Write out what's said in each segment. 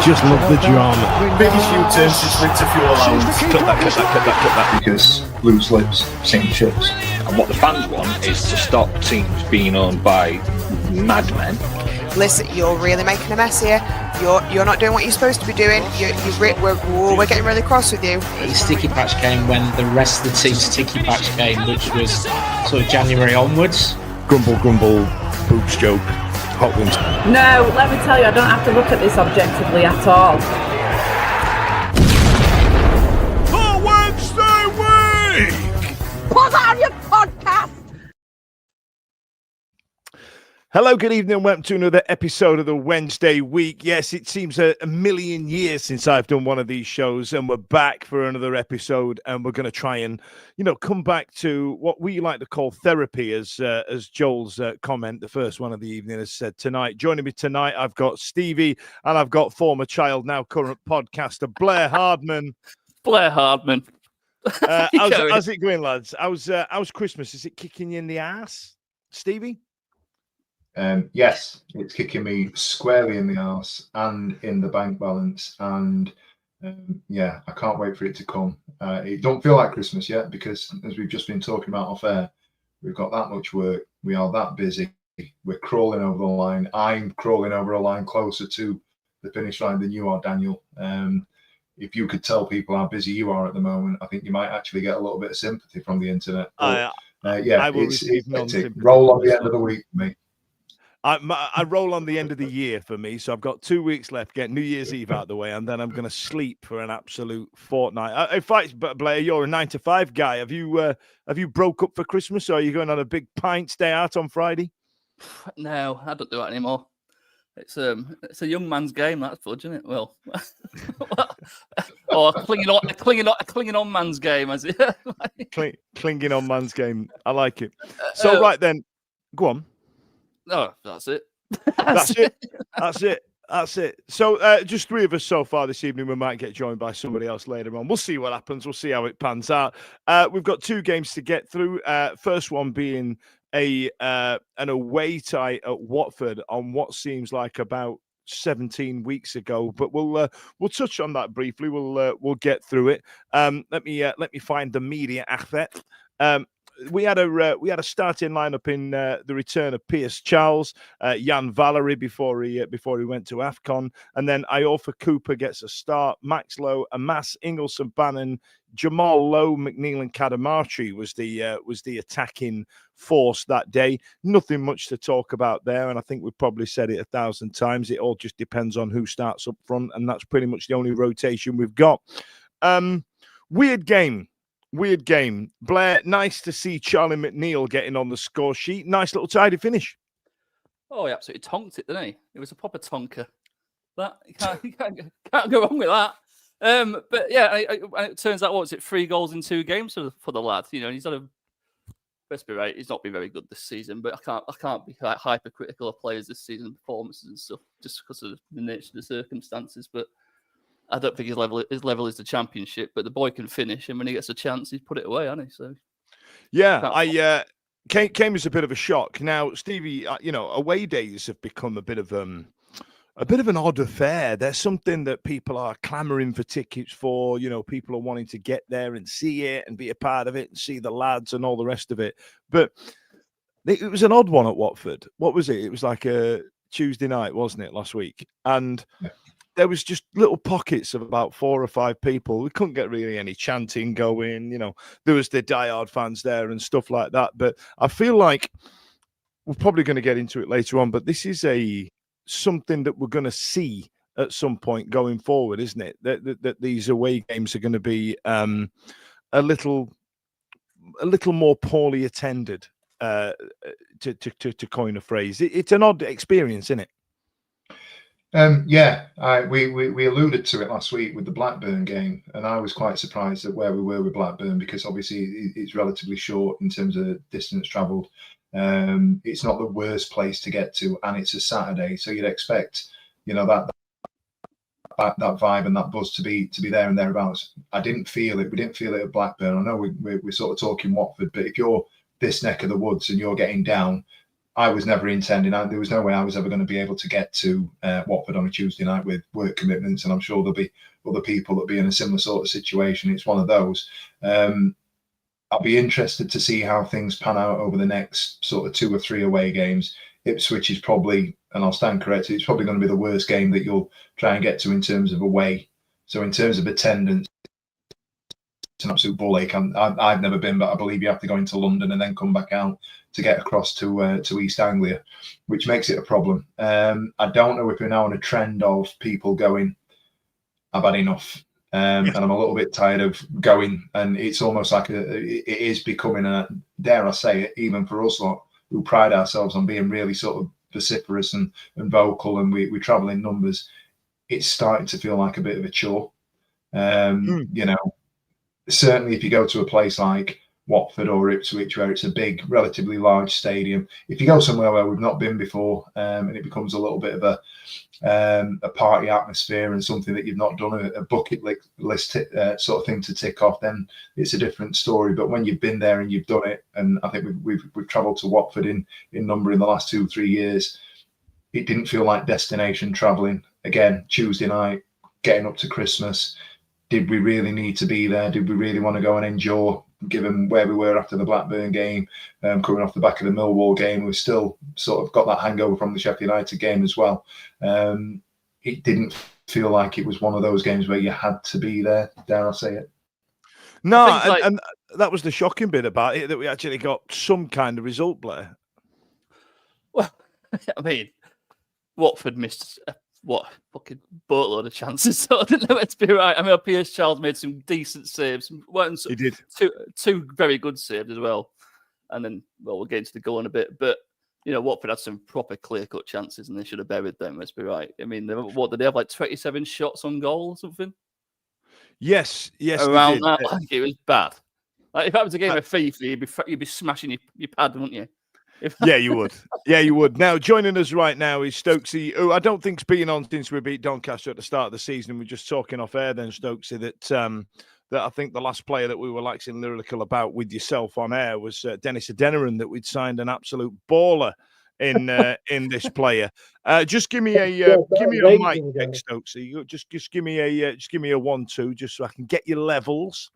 just love the drama. Biggest U-turn since winter fuel allowance. Cut that. Because loose lips sink ships. And what the fans want is to stop teams being owned by madmen. Listen, you're really making a mess here. You're not doing what you're supposed to be doing. We're getting really cross with you. The sticky patch came when the rest of the team's sticky patch came, which was sort of January onwards. Grumble, boobs joke, hot wings. No, let me tell you, I don't have to look at this objectively at all. The Wednesday week! Put on your podcast! Hello, good evening, and welcome to another episode of the Wednesday week. Yes, it seems a million years since I've done one of these shows, and we're back for another episode, and we're going to try and, come back to what we like to call therapy, as Joel's comment, the first one of the evening, has said tonight. Joining me tonight, I've got Stevie, and I've got former child, now current podcaster, Blair Hardman. Blair Hardman. How's it going, lads? How's Christmas? Is it kicking you in the ass, Stevie? Yes, it's kicking me squarely in the arse and in the bank balance, and I can't wait for it to come. It don't feel like Christmas yet because, as we've just been talking about off air, we've got that much work, we are that busy, we're crawling over the line. I'm crawling over a line closer to the finish line than you are, Daniel. If you could tell people how busy you are at the moment, I think you might actually get a little bit of sympathy from the internet. But, it's roll on the end of the week for me. I roll on the end of the year for me, so I've got 2 weeks left, get New Year's Eve out of the way, and then I'm going to sleep for an absolute fortnight. In fact, Blair, you're a 9-to-5 guy. Have you broke up for Christmas, or are you going on a big pints day out on Friday? No, I don't do that anymore. It's a young man's game, that's fudge, isn't it? Well, or a clinging on man's game, as it. Clinging on man's game. I like it. So right then, go on. No, that's it. That's it. So just three of us so far this evening. We might get joined by somebody else later on. We'll see what happens. We'll see how it pans out. We've got two games to get through. First one being an away tie at Watford on what seems like about 17 weeks ago, but we'll touch on that briefly. We'll get through it. Let me find the media outlet. We had a starting lineup in the return of Pierce Charles, Jan Valery before he went to AFCON, and then Iofa Cooper gets a start. Max Lowe, Amas, Ingelsson, Bannon, Jamal Lowe, McNeil, and Kadamachi was the attacking force that day. Nothing much to talk about there, and I think we've probably said it 1,000 times. It all just depends on who starts up front, and that's pretty much the only rotation we've got. Weird game. Blair, nice to see Charlie McNeil getting on the score sheet. Nice little tidy finish. Oh, he absolutely tonked it, didn't he? It was a proper tonker. You can't go wrong with that. But yeah, and it turns out, what was it, 3 goals in 2 games for the lad. He's had let's be right, he's not been very good this season, but I can't be like hypercritical of players this season, performances and stuff, just because of the nature of the circumstances. But I don't think his level is the Championship, but the boy can finish, and when he gets a chance, he's put it away, hasn't he? So, yeah, came as a bit of a shock. Now, Stevie, away days have become a bit of an odd affair. There's something that people are clamoring for tickets for. People are wanting to get there and see it and be a part of it and see the lads and all the rest of it. But it was an odd one at Watford. What was it? It was like a Tuesday night, wasn't it, last week? And there was just little pockets of about 4 or 5 people. We couldn't get really any chanting going. There was the diehard fans there and stuff like that. But I feel like we're probably going to get into it later on. But this is something that we're going to see at some point going forward, isn't it? That these away games are going to be a little more poorly attended. To coin a phrase, it's an odd experience, isn't it? We alluded to it last week with the Blackburn game, and I was quite surprised at where we were with Blackburn because obviously it's relatively short in terms of distance travelled. It's not the worst place to get to, and it's a Saturday, so you'd expect that vibe and that buzz to be there and thereabouts. I didn't feel it. We didn't feel it at Blackburn. I know we're sort of talking Watford, but if you're this neck of the woods and you're getting down, I was never intending. There was no way I was ever going to be able to get to Watford on a Tuesday night with work commitments, and I'm sure there'll be other people that'll be in a similar sort of situation. It's one of those. I'll be interested to see how things pan out over the next sort of 2 or 3 away games. Ipswich is probably, and I'll stand corrected, it's probably going to be the worst game that you'll try and get to in terms of away. So in terms of attendance, it's an absolute ball ache. I've never been, but I believe you have to go into London and then come back out to get across to East Anglia, which makes it a problem. I don't know if we're now on a trend of people going, I've had enough. And I'm a little bit tired of going, and it's almost like it is becoming a, dare I say it, even for us lot who pride ourselves on being really sort of vociferous and vocal, and we travel in numbers, it's starting to feel like a bit of a chore. You know, certainly if you go to a place like Watford or Ipswich, where it's a big, relatively large stadium, if you go somewhere where we've not been before, and it becomes a little bit of a party atmosphere and something that you've not done, a bucket list sort of thing to tick off, then it's a different story. But when you've been there and you've done it, and I think we've travelled to Watford in number in the last 2 or 3 years, it didn't feel like destination travelling. Again, Tuesday night, getting up to Christmas, did we really need to be there? Did we really want to go and endure, given where we were after the Blackburn game, coming off the back of the Millwall game? We still sort of got that hangover from the Sheffield United game as well. It didn't feel like it was one of those games where you had to be there, dare I say it. No, and that was the shocking bit about it, that we actually got some kind of result, Blair. Well, I mean, Watford missed fucking boatload of chances, so I didn't know it to be right. I mean, Piers Charles made some decent saves. He did. Two very good saves as well. And then, well, we'll get into the goal in a bit. But, you know, Watford had some proper clear-cut chances, and they should have buried them, let's be right. I mean, what did they have, like 27 shots on goal or something? Yes, around that, like, it was bad. Like, if that was a game of FIFA, you'd be smashing your pad, wouldn't you? Yeah, you would. Yeah, you would. Now, joining us right now is Stokesy, who I don't think's been on since we beat Doncaster at the start of the season. We're just talking off air then, Stokesy, that I think the last player that we were waxing lyrical about with yourself on air was Dennis Adeniran, that we'd signed an absolute baller in this player. Just give me a mic check, Stokesy. Just give me a 1-2, just so I can get your levels.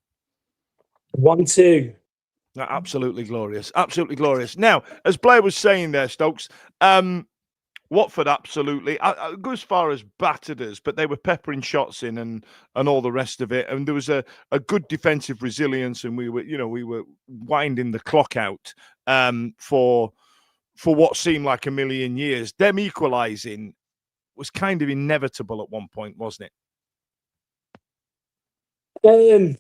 1-2. Absolutely glorious. Absolutely glorious. Now, as Blair was saying there, Stokes, Watford absolutely, I go as far as battered us, but they were peppering shots in and all the rest of it. And there was a good defensive resilience, and we were winding the clock out for what seemed like a million years. Them equalising was kind of inevitable at one point, wasn't it?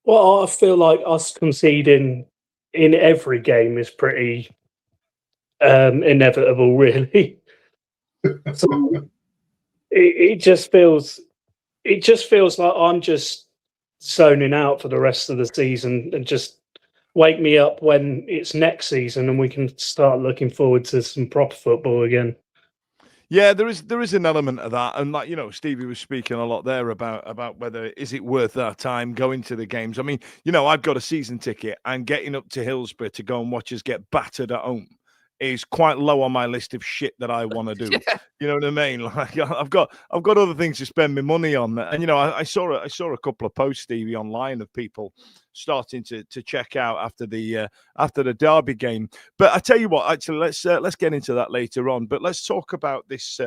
Well, I feel like us conceding in every game is pretty inevitable, really. So it just feels like I'm just zoning out for the rest of the season, and just wake me up when it's next season and we can start looking forward to some proper football again. Yeah, there is an element of that, and like, you know, Stevie was speaking a lot there about whether is it worth our time going to the games. I mean, you know, I've got a season ticket, and getting up to Hillsborough to go and watch us get battered at home is quite low on my list of shit that I want to do. Yeah. You know what I mean? Like, I've got other things to spend my money on, and you know, I saw a couple of posts, Stevie, online of people starting to check out after the Derby game. But I tell you what, actually, let's get into that later on. But let's talk about this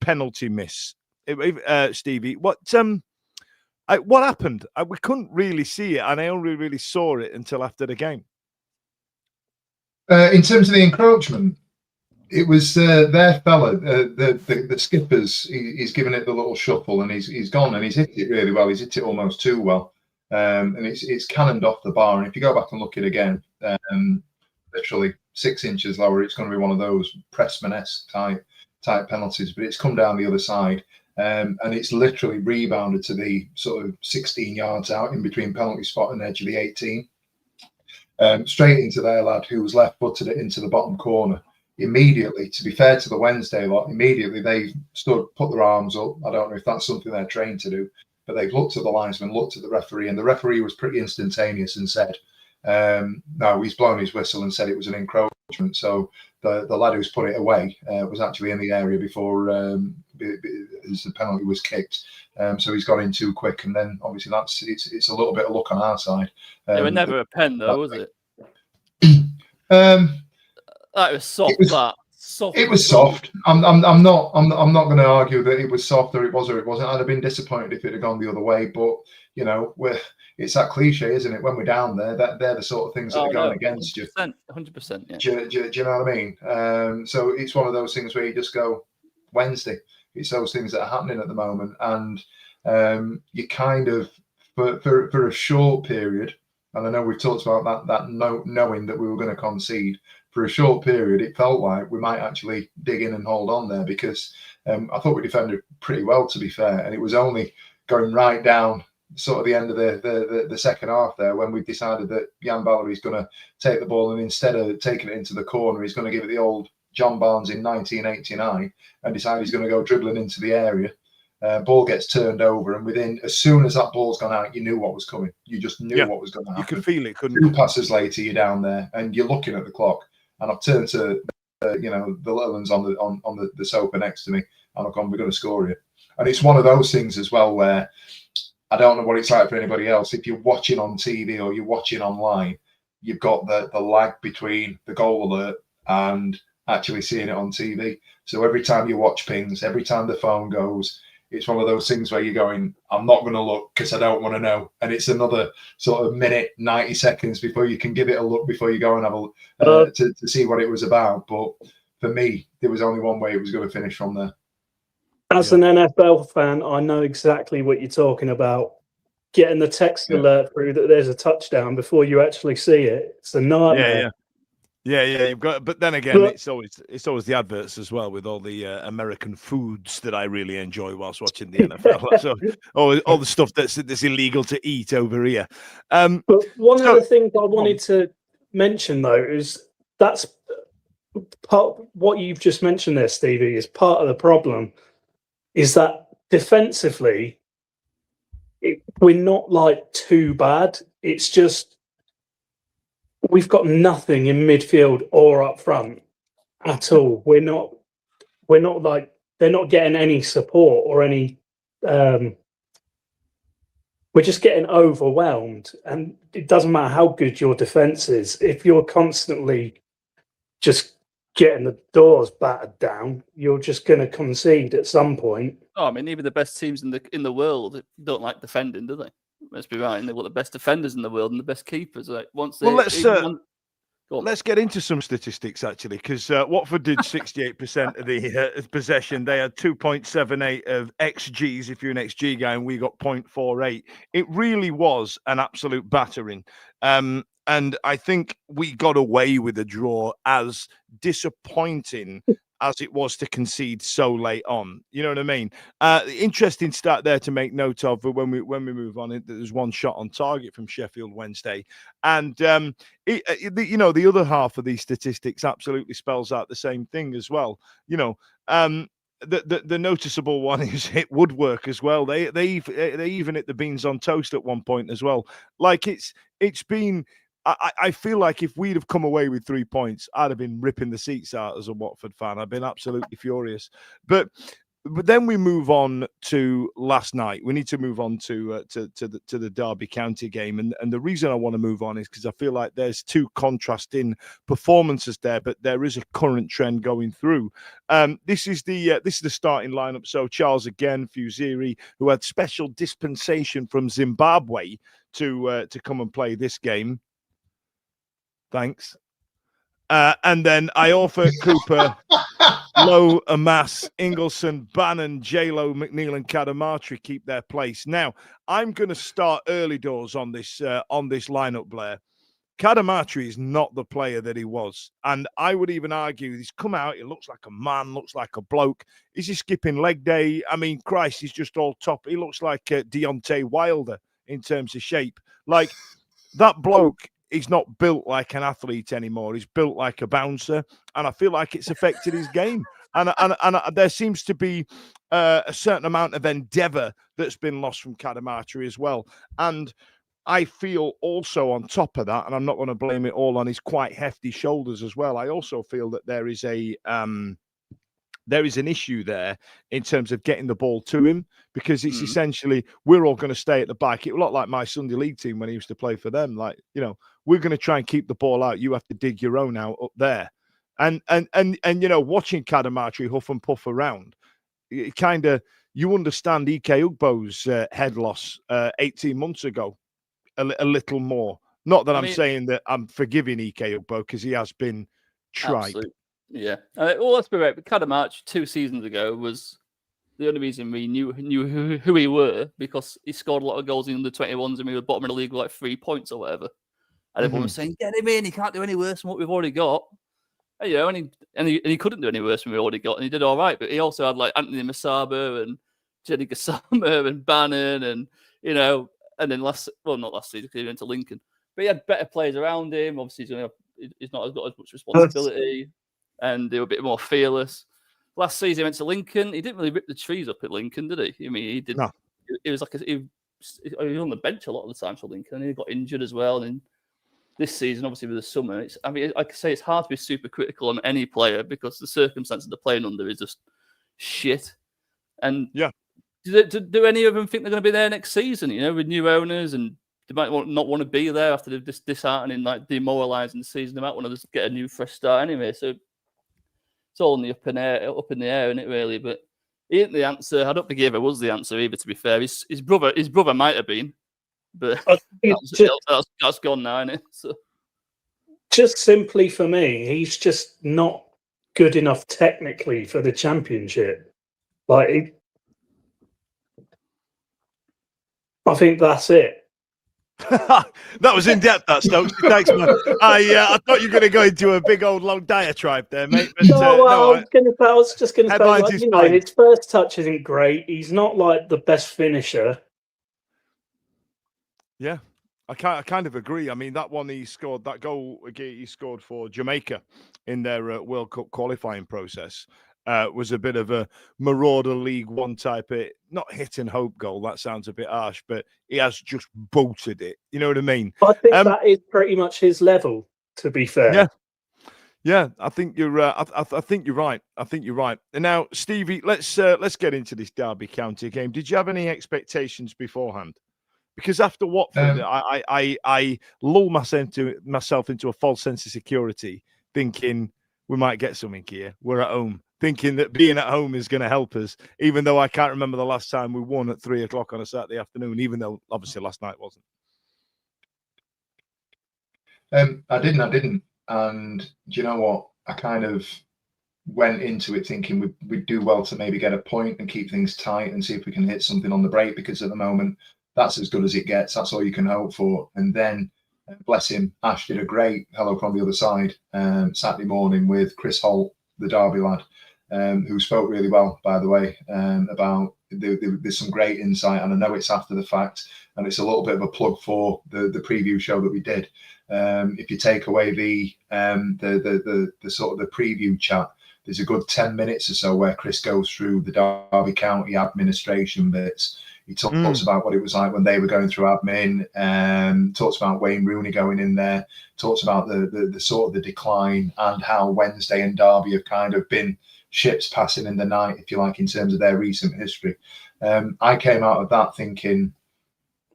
penalty miss, Stevie. What happened? We couldn't really see it, and I only really saw it until after the game. In terms of the encroachment, it was their fella, the skipper's. He's given it the little shuffle, and he's gone, and he's hit it really well. He's hit it almost too well, and it's cannoned off the bar. And if you go back and look at it again, literally 6 inches lower, it's going to be one of those Pressman-esque type penalties. But it's come down the other side, and it's literally rebounded to the sort of 16 yards out in between penalty spot and edge of the 18. Straight into their lad, who was left-footed it into the bottom corner. Immediately, to be fair to the Wednesday lot, immediately they put their arms up. I don't know if that's something they're trained to do, but they've looked at the linesman, looked at the referee, and the referee was pretty instantaneous and said, no, he's blown his whistle and said it was an encroachment. So the lad who's put it away was actually in the area before the penalty was kicked. So he's got in too quick, and then obviously it's a little bit of luck on our side. It was never a pen though, was it? That was soft. Soft. It was soft. I'm not going to argue that it was soft or it wasn't. I'd have been disappointed if it had gone the other way. But you know, it's that cliche, isn't it? When we're down there, they're the sort of things that are going against you. 100%. Yeah. Do you know what I mean? So it's one of those things where you just go Wednesday. It's those things that are happening at the moment, and you kind of for a short period. And I know we've talked about that knowing that we were going to concede. For a short period, it felt like we might actually dig in and hold on there, because I thought we defended pretty well, to be fair. And it was only going right down sort of the end of the second half there when we decided that Jan Ballery's going to take the ball, and instead of taking it into the corner, he's going to give it the old John Barnes in 1989 and decide he's going to go dribbling into the area. Ball gets turned over, and as soon as that ball's gone out, you knew what was coming. You just knew what was going to happen. You could feel it, couldn't you? 2 passes later, you're down there, and you're looking at the clock. And I've turned to, the little ones on the sofa next to me, and I've gone, we're going to score here. And it's one of those things as well where I don't know what it's like for anybody else. If you're watching on TV or you're watching online, you've got the lag between the goal alert and actually seeing it on TV. So every time you watch pings, every time the phone goes, it's one of those things where you're going, I'm not going to look because I don't want to know. And it's another sort of minute, 90 seconds before you can give it a look, before you go and have a to see what it was about. But for me, there was only one way it was going to finish from there. As an NFL fan, I know exactly what you're talking about. Getting the text alert through that there's a touchdown before you actually see it. It's a nightmare. Yeah, you've got. But then again, it's always the adverts as well, with all the American foods that I really enjoy whilst watching the NFL. So all the stuff that's illegal to eat over here. But one of the things I wanted to mention though is that's part what you've just mentioned there, Stevie, is part of the problem. Is that defensively, we're not like too bad. It's just we've got nothing in midfield or up front at all. We're not like, they're not getting any support or any. We're just getting overwhelmed, and it doesn't matter how good your defense is if you're constantly just getting the doors battered down. You're just going to concede at some point. Oh, I mean, even the best teams in the world don't like defending, do they? Let's be right. And they've got the best defenders in the world and the best keepers. Like let's get into some statistics actually, because Watford did 68% of the possession. They had 2.78 of XGs if you're an XG guy, and we got 0.48. It really was an absolute battering. And I think we got away with a draw, as disappointing as it was to concede so late on. You know what I mean? Interesting stat there to make note of when we move on. There's one shot on target from Sheffield Wednesday. And, the other half of these statistics absolutely spells out the same thing as well. The noticeable one is hit woodwork as well. They even hit the beans on toast at one point as well. Like it's been. I feel like if we'd have come away with 3 points, I'd have been ripping the seats out as a Watford fan. I've been absolutely furious. But then we move on to last night. We need to move on to the Derby County game, and the reason I want to move on is because I feel like there's two contrasting performances there, but there is a current trend going through. This is the starting lineup. So Charles again, Fuziri, who had special dispensation from Zimbabwe to come and play this game. Thanks. And then Iorfa, Cooper, Lowe, Amas, Ingleson, Bannon, J-Lo, McNeil, and Kadamatri keep their place. Now, I'm going to start early doors on this lineup, Blair. Kadamatri is not the player that he was. And I would even argue he's come out, he looks like a man, looks like a bloke. Is he skipping leg day? I mean, Christ, he's just all top. He looks like Deontay Wilder in terms of shape. Like, that bloke, he's not built like an athlete anymore. He's built like a bouncer. And I feel like it's affected his game. And there seems to be a certain amount of endeavour that's been lost from Kadamatri as well. And I feel also on top of that, and I'm not going to blame it all on his quite hefty shoulders as well. I also feel that there is an issue there in terms of getting the ball to him, because it's essentially, we're all going to stay at the back. It was a lot like my Sunday league team when he used to play for them. Like, we're going to try and keep the ball out. You have to dig your own out up there. And watching Cadamartri huff and puff around, it kind of, you understand Ike Ugbo's head loss 18 months ago a little more. Not that I'm saying that I'm forgiving Ike Ugbo, because he has been tripe. Absolutely. Yeah. Well, let's be right. But Cadamartri 2 seasons ago was the only reason we knew who he were, because he scored a lot of goals in the 21s and we were bottom of the league with like 3 points or whatever. And everyone was saying, get him in. He can't do any worse than what we've already got. And, and he couldn't do any worse than we already got, and he did all right. But he also had like Anthony Masaba and Jenny Gassama and Bannon, and and then not last season because he went to Lincoln. But he had better players around him. Obviously, he's not got as much responsibility, and they were a bit more fearless. Last season, he went to Lincoln. He didn't really rip the trees up at Lincoln, did he? I mean, he did. No. It was like he was on the bench a lot of the time for Lincoln, and he got injured as well. And this season, obviously with the summer, I could say it's hard to be super critical on any player because the circumstances they're playing under is just shit. And do any of them think they're going to be there next season? With new owners, and they might not want to be there after this disheartening, like demoralising season. They might want to just get a new fresh start anyway. So it's all in the up in the air, isn't it? Really, but he ain't the answer. I don't think he ever was the answer either. To be fair, his brother might have been. But that's gone now, isn't it? So. Just simply for me, he's just not good enough technically for the Championship. I think that's it. That was in depth, that Stokes. Thanks, man. I thought you were going to go into a big old long diatribe there, mate. But, I was just going to say, his first touch isn't great. He's not like the best finisher. Yeah, I kind of agree. I mean, that one he scored, that goal he scored for Jamaica in their World Cup qualifying process was a bit of a Marauder League One type of, not hit and hope goal. That sounds a bit harsh, but he has just bolted it. You know what I mean? I think that is pretty much his level, to be fair. Yeah. I think you're. I think you're right. I think you're right. And now, Stevie, let's get into this Derby County game. Did you have any expectations beforehand? Because after Watford, I lull myself into a false sense of security, thinking we might get something here. We're at home, thinking that being at home is going to help us, even though I can't remember the last time we won at 3:00 on a Saturday afternoon, even though obviously last night wasn't. I didn't. And do you know what? I kind of went into it thinking we'd do well to maybe get a point and keep things tight and see if we can hit something on the break, because at the moment, that's as good as it gets. That's all you can hope for. And then, bless him, Ash did a great hello from the other side Saturday morning with Chris Holt, the Derby lad, who spoke really well, by the way, about there's some great insight. And I know it's after the fact, and it's a little bit of a plug for the preview show that we did. If you take away the sort of the preview chat, there's a good 10 minutes or so where Chris goes through the Derby County administration bits. He talks about what it was like when they were going through admin, talks about Wayne Rooney going in there, talks about the sort of the decline and how Wednesday and Derby have kind of been ships passing in the night, if you like, in terms of their recent history. I came out of that thinking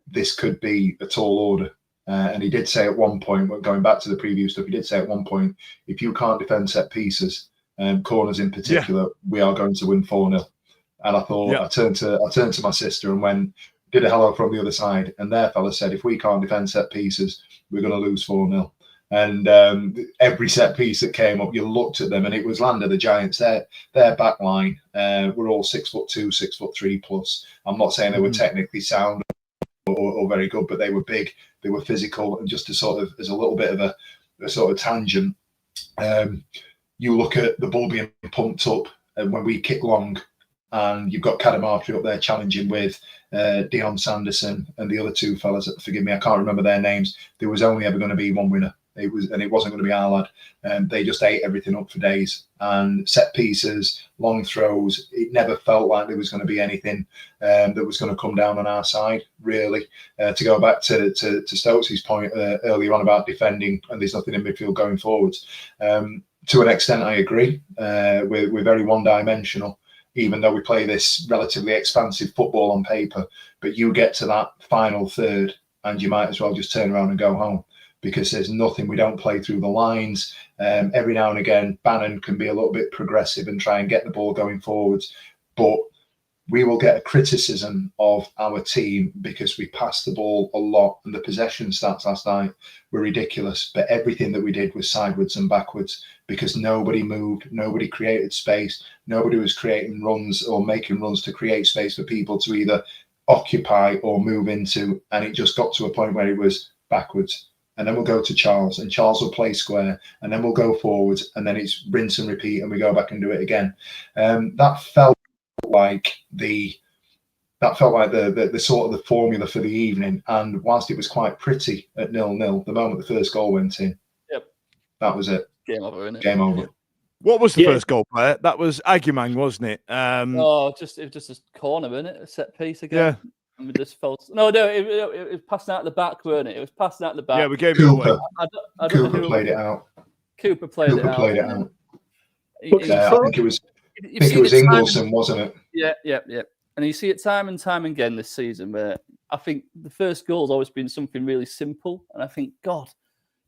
this could be a tall order. And he did say at one point, going back to the preview stuff, he did say at one point, if you can't defend set pieces, corners in particular, we are going to win 4-0. And I thought, I turned to my sister and did a hello from the other side. And their fella said, if we can't defend set pieces, we're going to lose 4-0. And every set piece that came up, you looked at them, and it was Land of the Giants. Their back line were all 6'2", 6'3" plus. I'm not saying they were technically sound or very good, but they were big, they were physical, and just to sort of, as a little bit of a sort of tangent, you look at the ball being pumped up, and when we kick long, and you've got Cadamartri up there challenging with Dion Sanderson and the other two fellas, forgive me, I can't remember their names. There was only ever going to be one winner. It wasn't going to be our lad. They just ate everything up for days. And set pieces, long throws, it never felt like there was going to be anything that was going to come down on our side, really. To go back to Stokes' point earlier on about defending, and there's nothing in midfield going forwards. To an extent, I agree. We're very one-dimensional, even though we play this relatively expansive football on paper. But you get to that final third, and you might as well just turn around and go home, because there's nothing. We don't play through the lines. Every now and again, Bannon can be a little bit progressive and try and get the ball going forwards. But we will get a criticism of our team because we passed the ball a lot, and the possession stats last night were ridiculous. But everything that we did was sideways and backwards, because nobody moved, nobody created space, nobody was creating runs or making runs to create space for people to either occupy or move into. And it just got to a point where it was backwards. And then we'll go to Charles, and Charles will play square, and then we'll go forwards, and then it's rinse and repeat, and we go back and do it again. That felt like the sort of the formula for the evening. And whilst it was quite pretty at 0-0, the moment the first goal went in, that was it. Game over, isn't it? Game over. What was the first goal, player? That was Aguiman, wasn't it? It was just a corner, wasn't it? A set piece again. Yeah. And we just felt it was passing out the back, weren't it? It was passing out the back. Yeah, we gave it away. Cooper played it out. Cooper played it out. I think it was Ingleson, wasn't it? Yeah. And you see it time and time again this season, where I think the first goal's always been something really simple, and I think, God,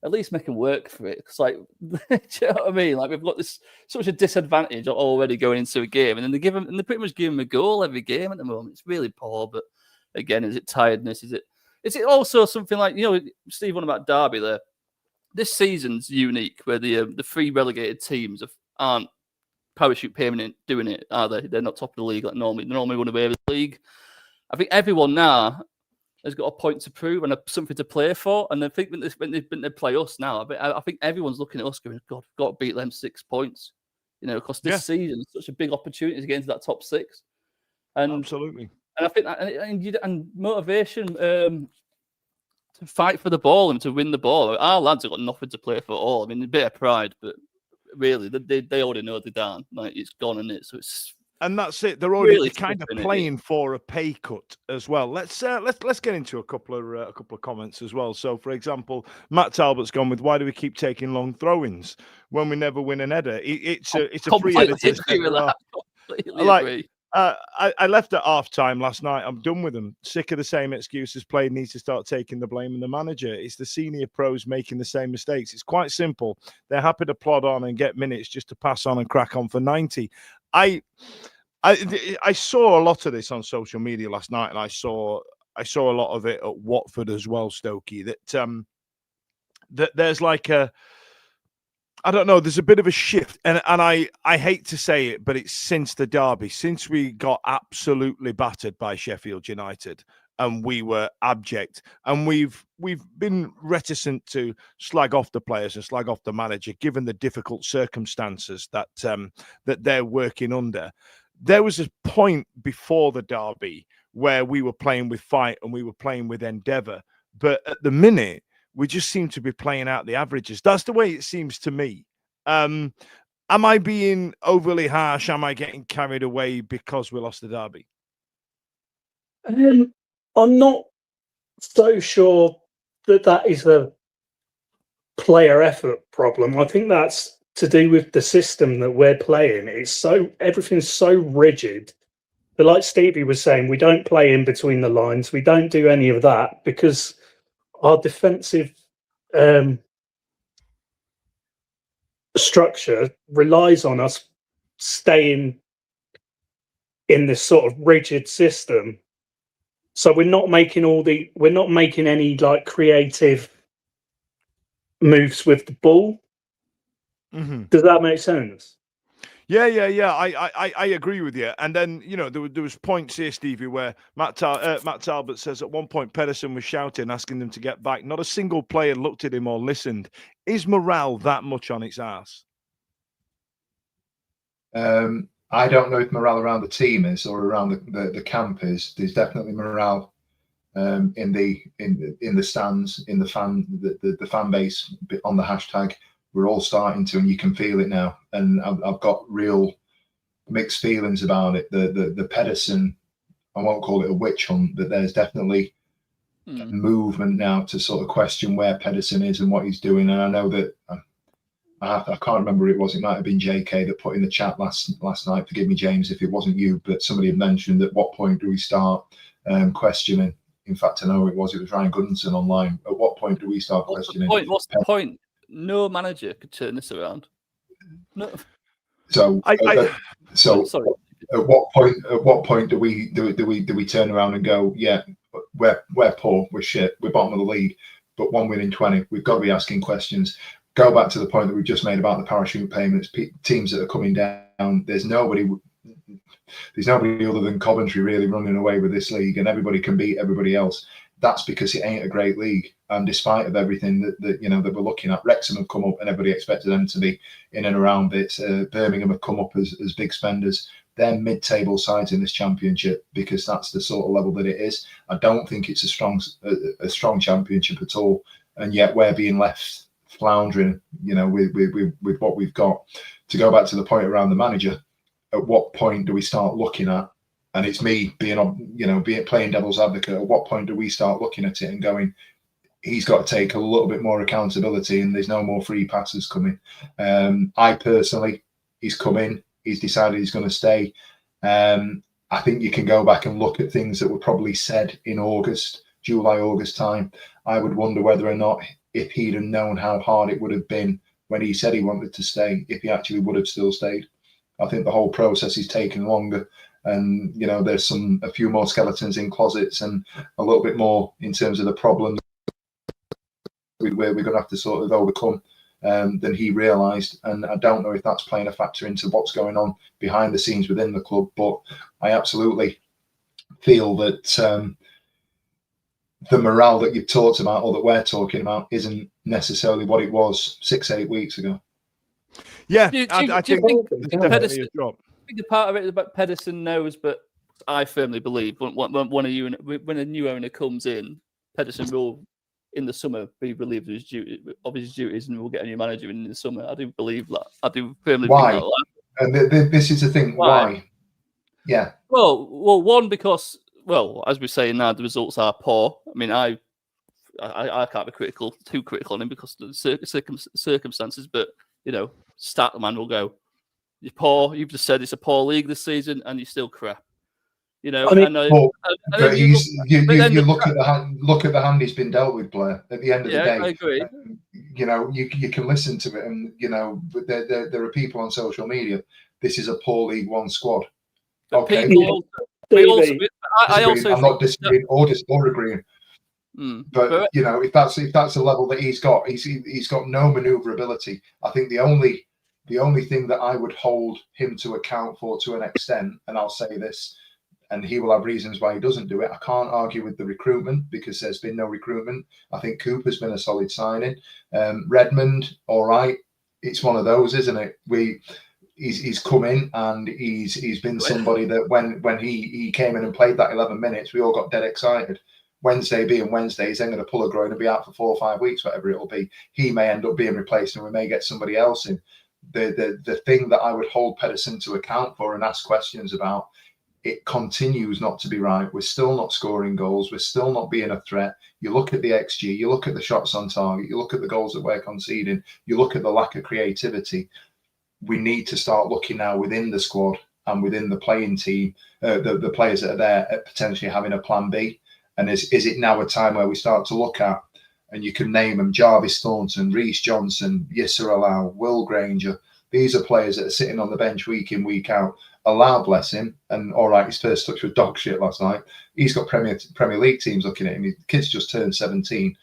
at least make them work for it. Because, like, do you know what I mean? Like, we've got this such a disadvantage already going into a game, and then they pretty much give them a goal every game at the moment. It's really poor. But again, is it tiredness? Is it also something like, Steve, one about Derby there? This season's unique, where the three relegated teams aren't parachute permanent doing it, are they? They're not top of the league like normally. They normally run away with the league. I think everyone now has got a point to prove and something to play for. And I think when they play us now, I think everyone's looking at us going, God, we've got to beat them 6 points. Because this season is such a big opportunity to get into that top 6. And absolutely. And I think and motivation to fight for the ball and to win the ball. Our lads have got nothing to play for at all. I mean, a bit of pride, but really, they already know they're down. Like, it's gone, and and that's it. They're already kind of playing for a pay cut as well. Let's get into a couple of comments as well. So, for example, Matt Talbot's gone with, why do we keep taking long throw-ins when we never win an header? It's a free header. I left at half time last night. I'm done with them. Sick of the same excuses. Player needs to start taking the blame, and the manager. It's the senior pros making the same mistakes. It's quite simple. They're happy to plod on and get minutes just to pass on and crack on for 90. I saw a lot of this on social media last night, and I saw a lot of it at Watford as well, Stokey. That there's like I don't know, there's a bit of a shift, and I hate to say it, but it's since the derby, since we got absolutely battered by Sheffield United, and we were abject, and we've been reticent to slag off the players and slag off the manager, given the difficult circumstances that they're working under. There was a point before the derby where we were playing with fight and we were playing with endeavour, but at the minute, we just seem to be playing out the averages. That's the way it seems to me. Am I being overly harsh? Am I getting carried away because we lost the derby? I'm not so sure that is a player effort problem. I think that's to do with the system that we're playing. Everything's so rigid. But like Stevie was saying, we don't play in between the lines. We don't do any of that because our defensive structure relies on us staying in this sort of rigid system. So we're not making any like creative moves with the ball. Mm-hmm. Does that make sense? Yeah. I agree with you. And then, there was points here, Stevie, where Matt Talbot says at one point Pedersen was shouting, asking them to get back. Not a single player looked at him or listened. Is morale that much on its arse? I don't know if morale around the team is or around the camp is. There's definitely morale in the stands, in the fan base on the hashtag. We're all starting to, and you can feel it now. And I've got real mixed feelings about it. The Pedersen, I won't call it a witch hunt, but there's definitely movement now to sort of question where Pedersen is and what he's doing. And I know that I can't remember who it was. It might have been JK that put in the chat last night. Forgive me, James, if it wasn't you, but somebody had mentioned at what point do we start questioning. In fact, I know it was Ryan Goodinson online. At what point do we start questioning? What's the point? No manager could turn this around. No. So, sorry. At what point do we turn around and go, yeah, we're poor, we're shit, we're bottom of the league, but 1 win in 20, we've got to be asking questions. Go back to the point that we've just made about the parachute payments. Teams that are coming down, there's nobody other than Coventry really running away with this league, and everybody can beat everybody else. That's because it ain't a great league. And despite of everything that we're looking at, Wrexham have come up and everybody expected them to be in and around bits. Birmingham have come up as big spenders. They're mid-table sides in this championship because that's the sort of level that it is. I don't think it's a strong championship at all, and yet we're being left floundering, with what we've got. To go back to the point around the manager, at what point do we start looking at? And it's me being playing devil's advocate. At what point do we start looking at it and going, he's got to take a little bit more accountability, and there's no more free passes coming. I personally, he's come in, he's decided he's going to stay. I think you can go back and look at things that were probably said in July, August time. I would wonder whether or not, if he'd have known how hard it would have been when he said he wanted to stay, if he actually would have still stayed. I think the whole process is taking longer. And, there's a few more skeletons in closets and a little bit more in terms of the problems we're going to have to sort of overcome than he realised. And I don't know if that's playing a factor into what's going on behind the scenes within the club. But I absolutely feel that the morale that you've talked about, or that we're talking about, isn't necessarily what it was 6-8 weeks ago. Yeah, I think the part of it about Pedersen knows, but I firmly believe when a new owner comes in, Pedersen will, in the summer, be relieved of his duties, and we'll get a new manager in the summer. I do believe that. I do firmly believe that. And this is the thing. Why? Yeah. Well, one, because, as we're saying now, the results are poor. I mean, I can't be too critical on him because of the circumstances, but Statman will go, you're poor. You've just said it's a poor league this season, and you're still crap. You look at the hand he's been dealt with, Blair. At the end of the day, I agree. You can listen to it, and there are people on social media. This is a poor League One squad. But okay, I'm not disagreeing or agreeing. But if that's the level that he's got no manoeuvrability. I think the only thing that I would hold him to account for, to an extent, and I'll say this, and he will have reasons why he doesn't do it. I can't argue with the recruitment because there's been no recruitment. I think Cooper's been a solid signing. Redmond, all right. It's one of those, isn't it? He's come in and he's been somebody that when he came in and played that 11 minutes, we all got dead excited. Wednesday being Wednesday, he's then going to pull a groin and be out for 4 or 5 weeks, whatever it'll be. He may end up being replaced, and we may get somebody else in. The thing that I would hold Pedersen to account for and ask questions about, it continues not to be right. We're still not scoring goals. We're still not being a threat. You look at the XG, you look at the shots on target, you look at the goals that we're conceding, you look at the lack of creativity. We need to start looking now within the squad and within the playing team, the players that are there, at potentially having a plan B. And is it now a time where we start to look at, and you can name them, Jarvis Thornton, Reece Johnson, Yasser Allow, Will Granger. These are players that are sitting on the bench week in, week out. Allow, bless him, and all right, his first touch was dog shit last night. He's got Premier League teams looking at him. The kid's just turned 17.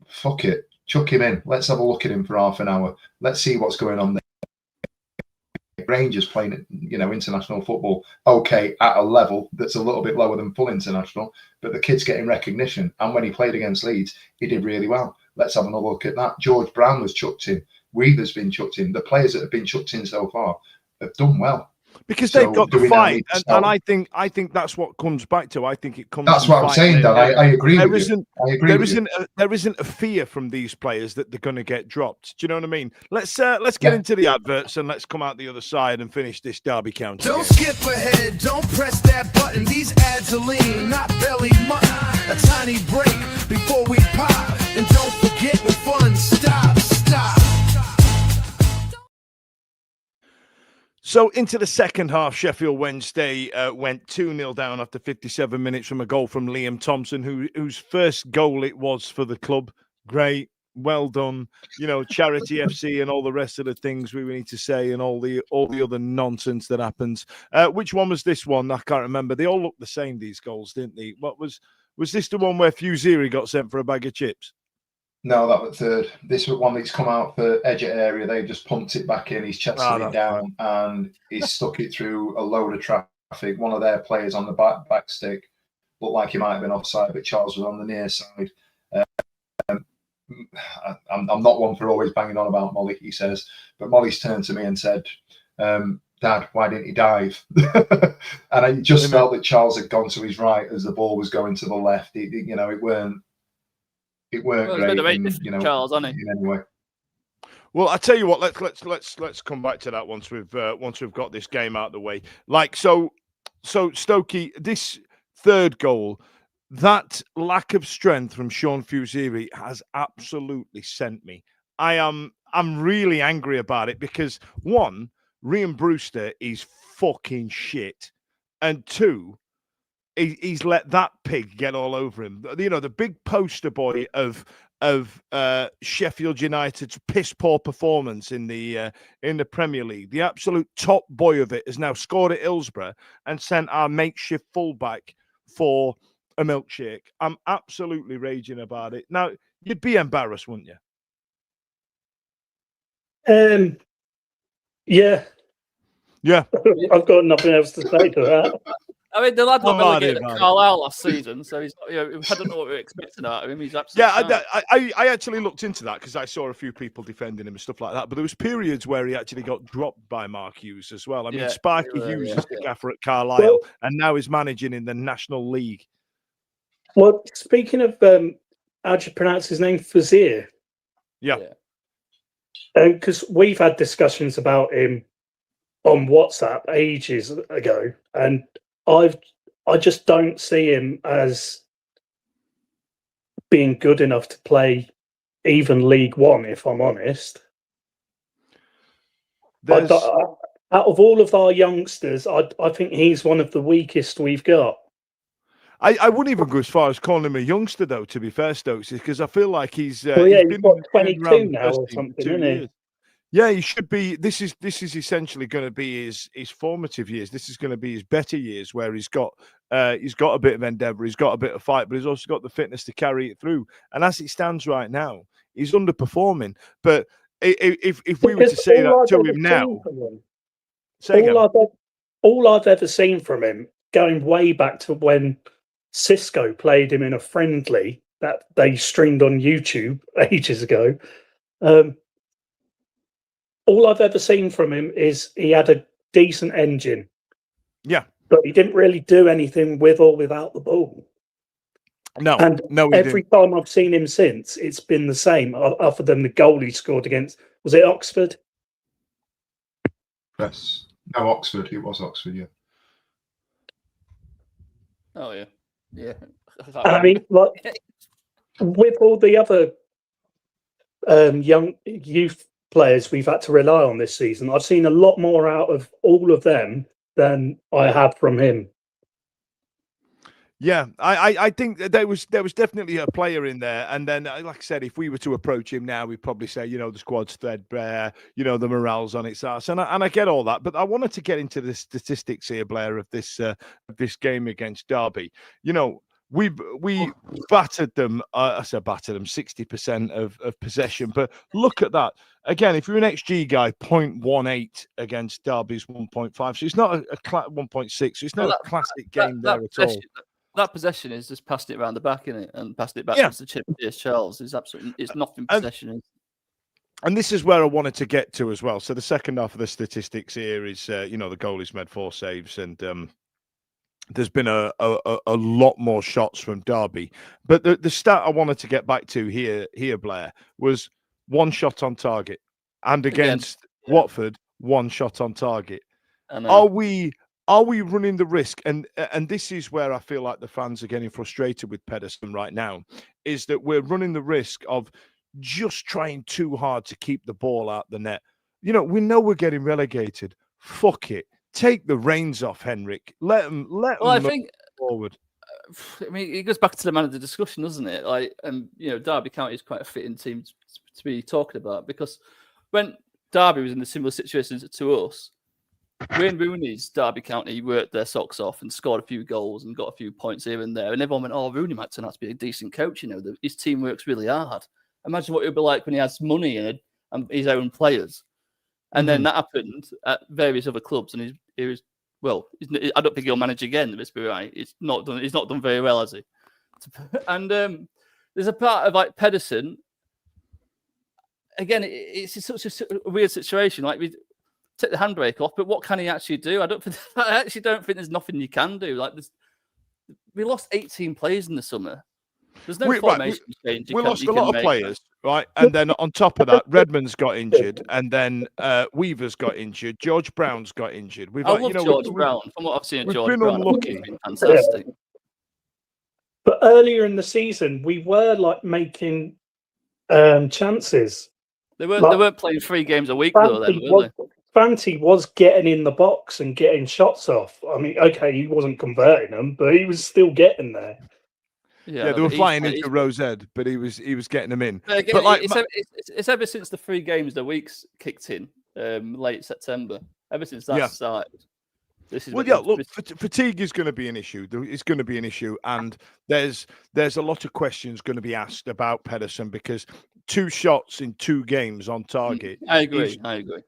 Fuck it. Chuck him in. Let's have a look at him for half an hour. Let's see what's going on there. Rangers playing, international football, okay, at a level that's a little bit lower than full international, but the kid's getting recognition. And when he played against Leeds, he did really well. Let's have another look at that. George Brown was chucked in. Weaver's been chucked in. The players that have been chucked in so far have done well. Because So they've got do the we now fight, need to and start- I think that's what comes back to. I think it comes. That's from what I'm fight. saying, Dan. I agree with you. I agree There with you. isn't a fear from these players that they're going to get dropped. Do you know what I mean? Let's get into the adverts and let's come out the other side and finish this Derby County Don't game. skip ahead, don't press that button. These ads are lean, not belly mutton. A tiny break before we pop. And don't forget the fun. Stop. So into the second half, Sheffield Wednesday went 2-0 down after 57 minutes from a goal from Liam Thompson, whose first goal it was for the club. Great, well done. You know, charity FC and all the rest of the things we need to say and all the other nonsense that happens. Which one was this one? I can't remember. They all looked the same, these goals, didn't they? What was this the one where Fusiri got sent for a bag of chips? No, that was third. This was one that's come out for edge area. They just pumped it back in. He's chested it down and he's stuck it through a load of traffic. One of their players on the back stick looked like he might have been offside, but Charles was on the near side. I'm not one for always banging on about Molly, he says, but Molly's turned to me and said, Dad, why didn't he dive? And I just felt that Charles had gone to his right as the ball was going to the left. It weren't great, Charles, hasn't he? in any way. Well, I tell you what, let's come back to that once we've got this game out of the way. Like so Stokey, this third goal, that lack of strength from Sean Fusiri has absolutely sent me. I'm really angry about it because one, Ryan Brewster is fucking shit, and two, he's let that pig get all over him. You know, the big poster boy of Sheffield United's piss poor performance in the Premier League. The absolute top boy of it has now scored at Hillsborough and sent our makeshift fullback for a milkshake. I'm absolutely raging about it. Now, you'd be embarrassed, wouldn't you? Yeah. I've got nothing else to say to that. I mean, the lad got relegated at Carlisle last season, so he's, I don't know what we were expecting out of him. He's absolutely I actually looked into that because I saw a few people defending him and stuff like that. But there was periods where he actually got dropped by Mark Hughes as well. I mean, Sparky Hughes is the gaffer at Carlisle, and now he's managing in the National League. Well, speaking of, how do you pronounce his name? Fazir. Yeah. Because we've had discussions about him on WhatsApp ages ago, and I just don't see him as being good enough to play even League One, if I'm honest. Out of all of our youngsters, I think he's one of the weakest we've got. I wouldn't even go as far as calling him a youngster, though, to be fair, Stokes, because I feel like he's he's 22 now or something, isn't he? Yeah, he should be. This is essentially going to be his formative years. This is going to be his better years, where he's got a bit of endeavour, he's got a bit of fight, but he's also got the fitness to carry it through. And as it stands right now, he's underperforming. But if we were to say that to him now, all I've ever seen from him, going way back to when Cisco played him in a friendly that they streamed on YouTube ages ago. All I've ever seen from him is he had a decent engine. Yeah. But he didn't really do anything with or without the ball. No. Every time I've seen him since, it's been the same, other than the goal he scored against, was it Oxford? Yes. No, Oxford. It was Oxford, yeah. Oh, yeah. Yeah. I mean, like, with all the other young youth players we've had to rely on this season, I've seen a lot more out of all of them than I have from him. Yeah, I think there was definitely a player in there, and then like I said, if we were to approach him now, we'd probably say, the squad's threadbare, the morale's on its ass, and I get all that, but I wanted to get into the statistics here, Blair, of this game against Derby. We battered them. I said battered them 60% of possession, but look at that again. If you're an XG guy, 0.18 against Derby's 1.5, so it's not a 1.6. So it's not a classic game there at all. That possession is just passed it around the back, innit? And passed it back to Chip Charles. It's absolutely, it's nothing possession. And this is where I wanted to get to as well. So the second half of the statistics here is, the goalie's made 4 saves, and there's been a lot more shots from Derby. But the stat I wanted to get back to here, Blair, was 1 shot on target, and against Watford, 1 shot on target. Are we running the risk? And this is where I feel like the fans are getting frustrated with Pedersen right now, is that we're running the risk of just trying too hard to keep the ball out the net. We know we're getting relegated. Fuck it. Take the reins off, Henrik. Let them I think forward. I mean, it goes back to the man of the discussion, doesn't it? Like, Derby County is quite a fitting team to be talking about, because when Derby was in a similar situation to us, Wayne Rooney's Derby County worked their socks off and scored a few goals and got a few points here and there, and everyone went, "Oh, Rooney might turn out to be a decent coach. His team works really hard." Imagine what it would be like when he has money and his own players. And then that happened at various other clubs, and he was I don't think he'll manage again. Let's be right. He's not done very well, has he? And there's a part of like Pedersen. Again, it's such a weird situation. Like, we take the handbrake off, but what can he actually do? I actually don't think there's nothing you can do. Like, we lost 18 players in the summer. There's no formation change. We lost a lot of players, right? And then on top of that, Redmond's got injured, and then Weaver's got injured. George Brown's got injured. I love George Brown. From what I've seen of George Brown, unlucky. He's been fantastic. But earlier in the season, we were like making chances. They weren't playing 3 games a week though. Then were they? Fanti was getting in the box and getting shots off. I mean, okay, he wasn't converting them, but he was still getting there. Yeah, they were flying into Rosed, but he was getting them in. But again, it's ever since the 3 games the weeks kicked in late September. Ever since that started. Fatigue is going to be an issue. It's going to be an issue, and there's a lot of questions going to be asked about Pedersen, because 2 shots in 2 games on target. I agree.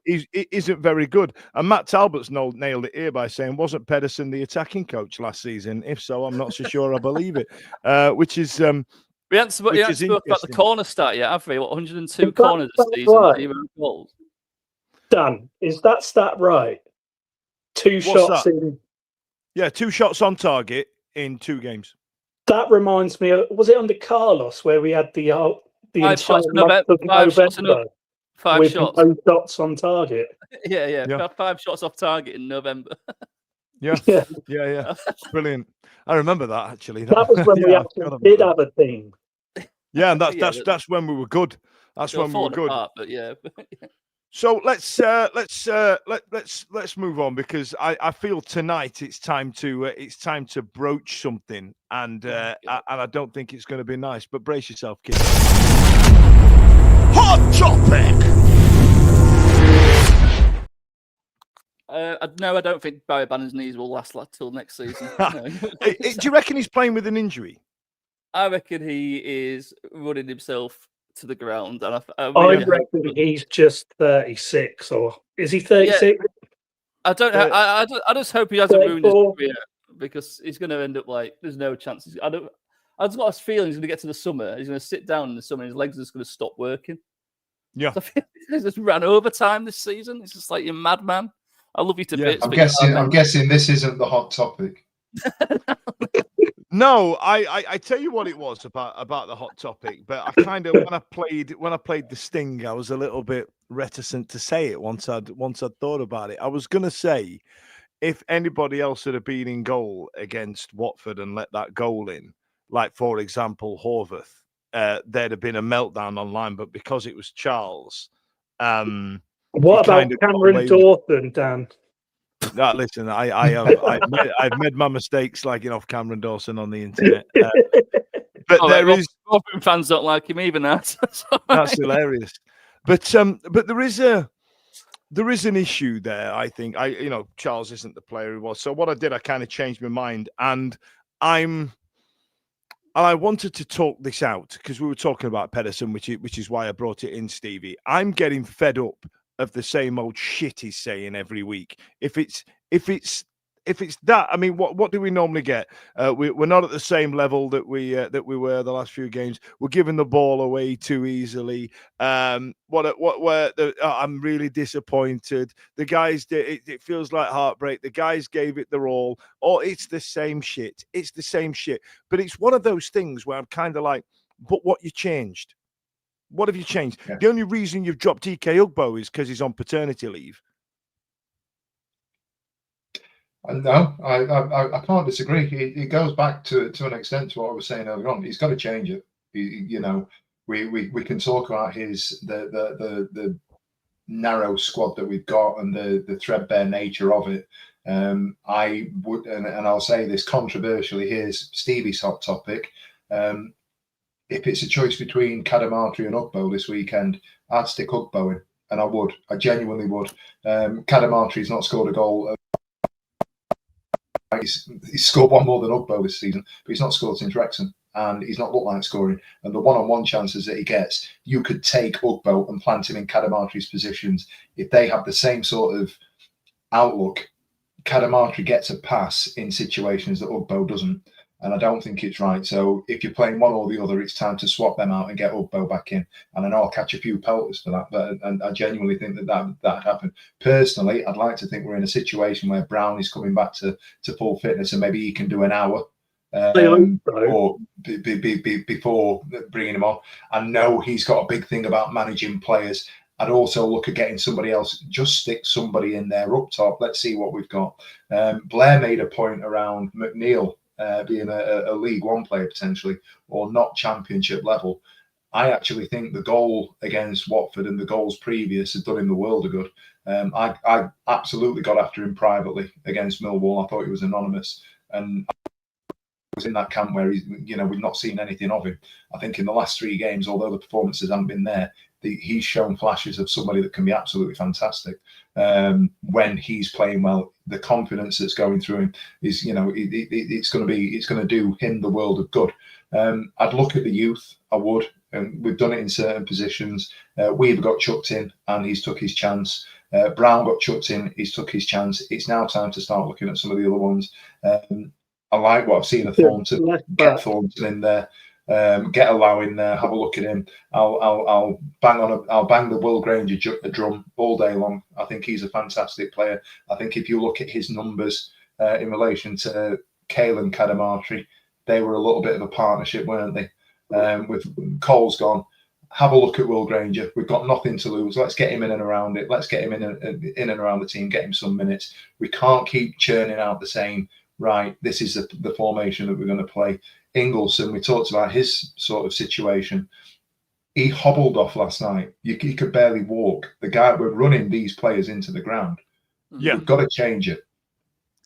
It isn't very good. And Matt Talbot's nailed it here by saying, "Wasn't Pedersen the attacking coach last season? If so, I'm not so sure I believe it." Which is we haven't spoke about the corner stat yet, have we? 102 corners this season, right? 0 goals. Dan, is that stat right? 2 shots in. Yeah, 2 shots on target in 2 games. That reminds me of, was it under Carlos where we had the 5 shots November 5 shots. No shots on target. Yeah. 5 shots off target in November. Yeah. Brilliant. I remember that actually. That was when we actually did have a team. Yeah, and that's when we were good. That's when we were good. But yeah. So let's move on, because I feel tonight it's time to broach something, and I don't think it's going to be nice. But brace yourself, kids. Hot topic. No, I don't think Barry Bannon's knees will last till next season. No. Do you reckon he's playing with an injury? I reckon he is running himself to the ground, and I reckon he's just 36, or is he 36? Yeah, I don't know. I just hope he hasn't ruined his career, because he's going to end up like there's no chance. I just got a feeling he's going to get to the summer. He's going to sit down in the summer, and his legs are just going to stop working. Yeah, so he's just ran overtime this season. It's just like, you're madman. I love you to bits. I'm guessing this isn't the hot topic. No, I tell you what it was about the hot topic, but I kind of when I played the Sting, I was a little bit reticent to say it once I'd thought about it. I was gonna say, if anybody else had been in goal against Watford and let that goal in, like for example Horvath, there'd have been a meltdown online. But because it was Charles, what about Cameron Dawson, Dan? No, listen, I've made my mistakes slagging off Cameron Dawson on the internet, but Robin fans don't like him even. That's hilarious. But there is an issue there. I think Charles isn't the player he was. So what I did, I kind of changed my mind, and I wanted to talk this out, because we were talking about Pedersen, which is why I brought it in, Stevie. I'm getting fed up of the same old shit he's saying every week. If it's if it's that, I mean, what do we normally get? We're not at the same level that we were the last few games. We're giving the ball away too easily. I'm really disappointed. The guys did it feels like heartbreak. The guys gave it their all. Oh, it's the same shit. It's the same shit. But it's one of those things where I'm kind of like, but what you changed? What have you changed? Yeah. The only reason you've dropped DK Ugbo is because he's on paternity leave. No, I can't disagree. It goes back to an extent to what I was saying earlier on. He's got to change it. You know, we can talk about the narrow squad that we've got and the threadbare nature of it. I would, and I'll say this controversially. Here's Stevie's hot topic. If it's a choice between Cadamarteri and Ugbo this weekend, I'd stick Ugbo in, and I would. I genuinely would. Cadamarteri's not scored a goal. He's scored one more than Ugbo this season, but he's not scored since Wrexham, and he's not looked like scoring. And the one-on-one chances that he gets, you could take Ugbo and plant him in Cadamarteri's positions. If they have the same sort of outlook, Cadamarteri gets a pass in situations that Ugbo doesn't, and I don't think it's right. So if you're playing one or the other, it's time to swap them out and get Ugbo back in. And I know I'll catch a few pelters for that, but I genuinely think that happened. Personally, I'd like to think we're in a situation where Brown is coming back to full fitness, and maybe he can do an hour or before bringing him on. I know he's got a big thing about managing players. I'd also look at getting somebody else. Just stick somebody in there up top. Let's see what we've got. Blair made a point around McNeil being a League One player potentially, or not Championship level. I actually think the goal against Watford and the goals previous have done him the world of good. I absolutely got after him privately against Millwall. I thought he was anonymous, and I was in that camp where we've not seen anything of him. I think in the last 3 games, although the performances haven't been there, he's shown flashes of somebody that can be absolutely fantastic when he's playing well. The confidence that's going through him is, it's going to do him the world of good. I'd look at the youth. I would, and we've done it in certain positions. We've got chucked in, and he's took his chance. Brown got chucked in, he's took his chance. It's now time to start looking at some of the other ones. I like what I've seen of Thornton. Get Thornton in there. Get a Lau in there. Have a look at him. I'll bang the Will Granger drum all day long. I think he's a fantastic player. I think if you look at his numbers in relation to Cale and Cadamarteri, they were a little bit of a partnership, weren't they? With Cole's gone, have a look at Will Granger. We've got nothing to lose. Let's get him in and around it. Let's get him in and around the team. Get him some minutes. We can't keep churning out the same. Right, this is the formation that we're going to play. Ingleson, we talked about his sort of situation. He hobbled off last night. He could barely walk. The guy, we're running these players into the ground. Yeah, we've got to change it.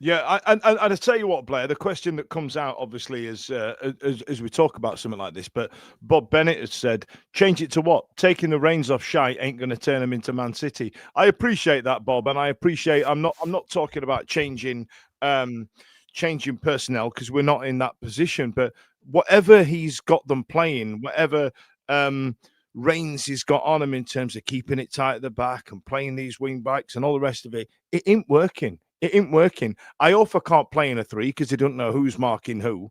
Yeah, and I tell you what, Blair, the question that comes out obviously is as we talk about something like this, but Bob Bennett has said, change it to what? Taking the reins off Shite ain't going to turn them into Man City. I appreciate that, Bob, and I appreciate. I'm not talking about changing personnel, because we're not in that position, but whatever he's got them playing, whatever reins he's got on him in terms of keeping it tight at the back and playing these wing backs and all the rest of it, it ain't working. It ain't working. Iorfa can't play in a 3 because they don't know who's marking who.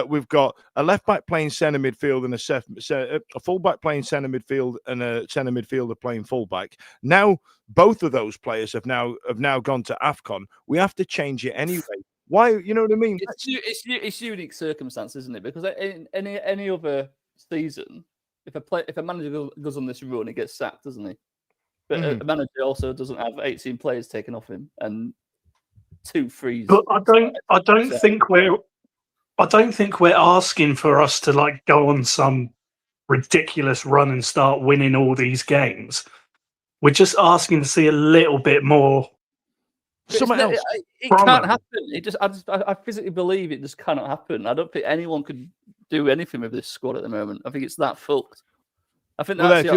We've got a left back playing centre midfield and a full back playing centre midfield and a centre midfielder playing full back. Now both of those players have now gone to AFCON. We have to change it anyway. Why? You know what I mean? It's unique circumstances, isn't it? Because in any other season, if a manager goes on this run, he gets sacked, doesn't he? But a manager also doesn't have 18 players taken off him and 2 frees. But I don't think we're asking for us to like go on some ridiculous run and start winning all these games. We're just asking to see a little bit more. Someone else. It can't happen. I physically believe it just cannot happen. I don't think anyone could do anything with this squad at the moment. I think it's that fucked. I think that's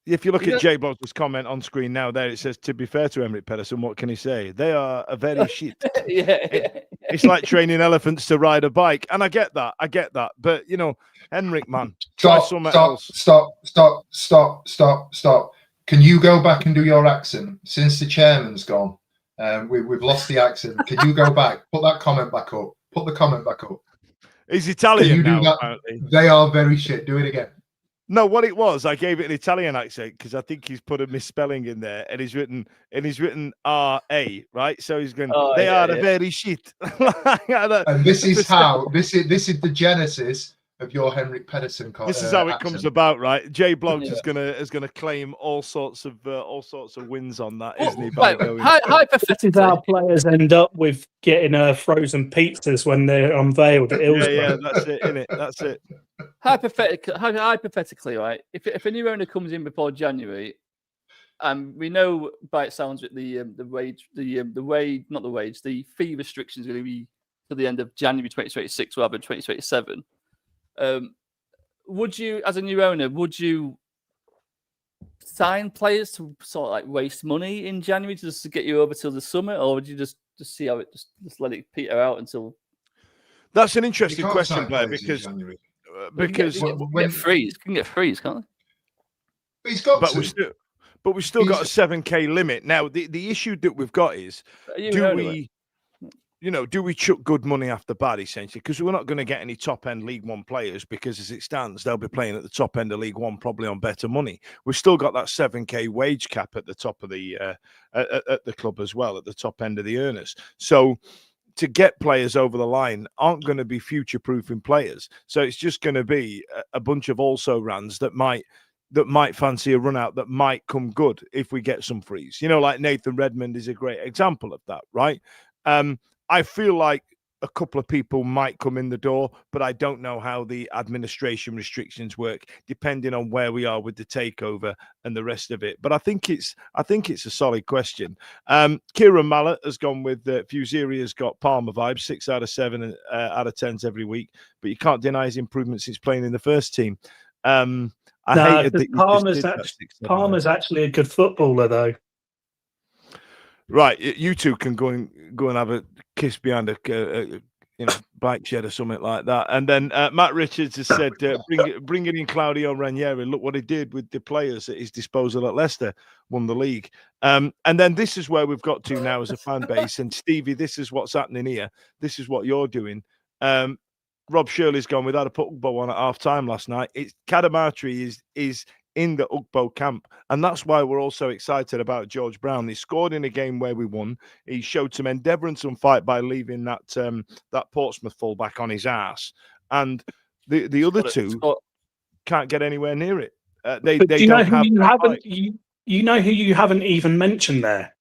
if you look at Jay Blogg's comment on screen now, there it says, to be fair to Emerick Pedersen, what can he say? They are a very shit. It's like training elephants to ride a bike. And I get that. But, Henrik, man, stop. Can you go back and do your accent? Since the chairman's gone, We've lost the accent. Can you go back? Put that comment back up. Put the comment back up. He's Can Italian you do now, that? apparently. They are very shit. Do it again. No, what it was, I gave it an Italian accent because I think he's put a misspelling in there, and he's written R-A, right? So he's going, they are very shit. And this is how this is the genesis of your Henrik Pedersen. This is how it accent. comes about, right? Jay Bloggs is gonna claim all sorts of wins on that, isn't he? By going, Hypothetically, our players end up with getting frozen pizzas when they're unveiled at Hillsborough. Yeah, that's it, innit? That's it. Hypothetically, right? If a new owner comes in before January, we know by it sounds that the fee restrictions are going to be to the end of January 2026 rather than 2027. Would you, as a new owner, sign players to sort of like waste money in January just to get you over till the summer, or would you just see how it just let it peter out until? That's an interesting question, Blair, because you can get freeze, can't they? He's got but we've still got a 7K limit. Now, the issue that we've got is, do we chuck good money after bad, essentially? Because we're not going to get any top-end League One players because, as it stands, they'll be playing at the top end of League One, probably on better money. We've still got that 7K wage cap at the top of the at the club as well, at the top end of the earners. So to get players over the line aren't going to be future-proofing players. So it's just going to be a bunch of also-rans that might fancy a run out, that might come good if we get some frees. Like Nathan Redmond is a great example of that, right? I feel like a couple of people might come in the door, but I don't know how the administration restrictions work, depending on where we are with the takeover and the rest of it. But I think it's a solid question. Kieran Mallet has gone with Fusiri has got Palmer vibes, 6 out of 7 out of 10s every week, but you can't deny his improvement since playing in the first team. I hated that Palmer's actually a good footballer, though. Right, you two can go and have a kiss behind a bike shed or something like that. And then Matt Richards has said, bring it in Claudio Ranieri. Look what he did with the players at his disposal at Leicester, won the league. And then this is where we've got to now as a fan base. And Stevie, this is what's happening here. This is what you're doing. Rob Shirley's gone without a put Ugbo on at half-time last night. Kadamatri is in the Ugbo camp, and that's why we're all so excited about George Brown. He scored in a game where we won. He showed some endeavour and some fight by leaving that Portsmouth fullback on his ass, and the other two can't get anywhere near it. They don't have. You know who you haven't even mentioned there?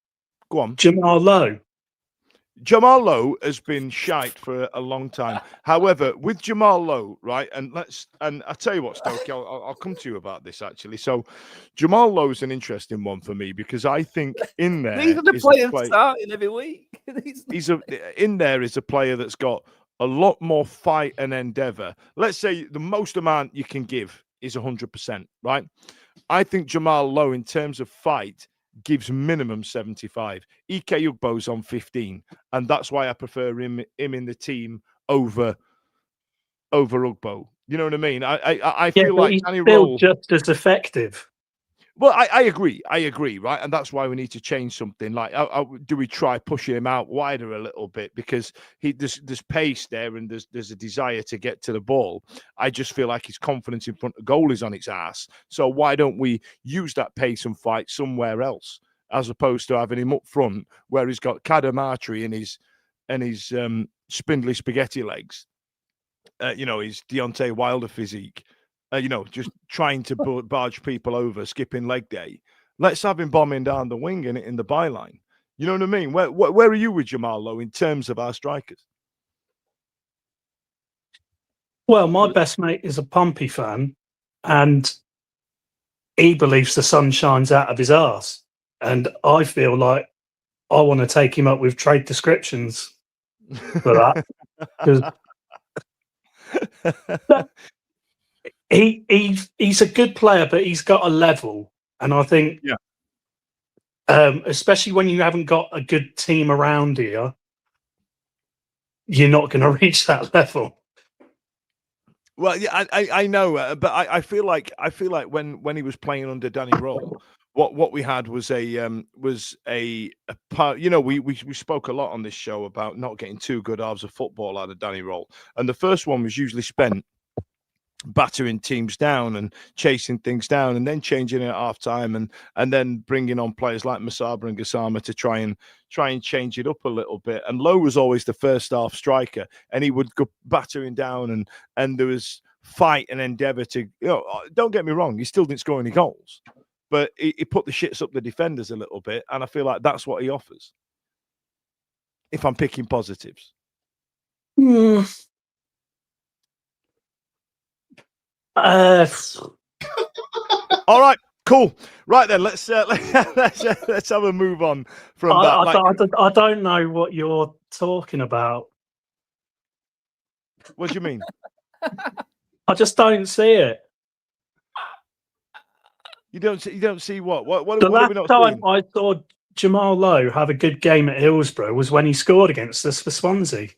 Go on, Jamal Lowe. Jamal Lowe has been shite for a long time. However, with Jamal Lowe, right, and I tell you what, Stokey, I'll come to you about this actually. So, Jamal Lowe's an interesting one for me because I think in there these are the players starting every week. In there is a player that's got a lot more fight and endeavour. Let's say the most amount you can give is 100%, right? I think Jamal Lowe, in terms of fight, gives minimum 75. Ike Ugbo's on 15, and that's why I prefer him in the team over Ugbo. You know what I mean? I feel like he's Danny still Roll just as effective. Well, I agree, right? And that's why we need to change something. Like, do we try pushing him out wider a little bit because there's pace there and there's a desire to get to the ball. I just feel like his confidence in front of goal is on its ass. So why don't we use that pace and fight somewhere else as opposed to having him up front where he's got Kadamatri and his spindly spaghetti legs, his Deontay Wilder physique. Just trying to barge people over, skipping leg day. Let's have him bombing down the wing and in the byline. You know what I mean? Where are you with Jamal Lowe in terms of our strikers? Well, my best mate is a Pompey fan, and he believes the sun shines out of his arse. And I feel like I want to take him up with trade descriptions for that. He's a good player, but he's got a level, and I think, especially when you haven't got a good team around here, you're not going to reach that level. Well, yeah, I know, but I feel like when he was playing under Danny Roll, what we had was a part. You know, we spoke a lot on this show about not getting two good halves of football out of Danny Roll, and the first one was usually spent battering teams down and chasing things down, and then changing it at half time, and then bringing on players like Masaba and Gassama to try and change it up a little bit. And Lowe was always the first half striker, and he would go battering down, and there was fight and endeavour to, you know, don't get me wrong, he still didn't score any goals, but he put the shits up the defenders a little bit, and I feel like that's what he offers, if I'm picking positives. All right, cool. Right then, let's have a move on from that. I don't know what you're talking about. What do you mean? I just don't see it. You don't see what? What The are last we not time seeing? I saw Jamal Lowe have a good game at Hillsborough was when he scored against us for Swansea.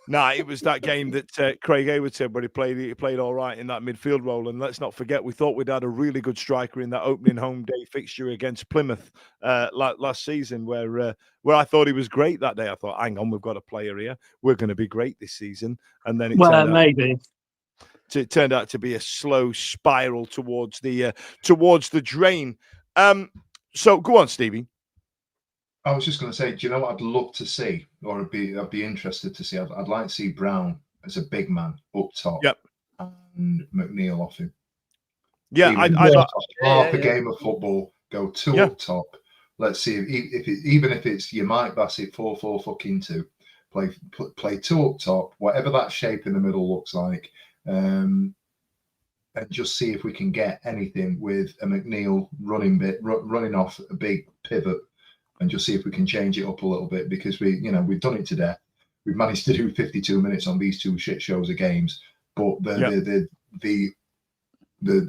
Nah, it was that game that Craig Hayward said where he played all right in that midfield role. And let's not forget, we thought we'd had a really good striker in that opening home day fixture against Plymouth last season, where I thought he was great that day. I thought, hang on, we've got a player here. We're going to be great this season. And then it turned out to be a slow spiral towards the drain. So go on, Stevie. I was just going to say, do you know what I'd love to see, or I'd be interested to see? I'd like to see Brown as a big man up top, yep, and McNeil off him. Yeah, half a game of football, go two up top. Let's see even if it's you Mike Bassett 4-4-2, play two up top, whatever that shape in the middle looks like, and just see if we can get anything with a McNeil running off a big pivot. And just see if we can change it up a little bit, because we've done it to death. We've managed to do 52 minutes on these two shit shows of games, but the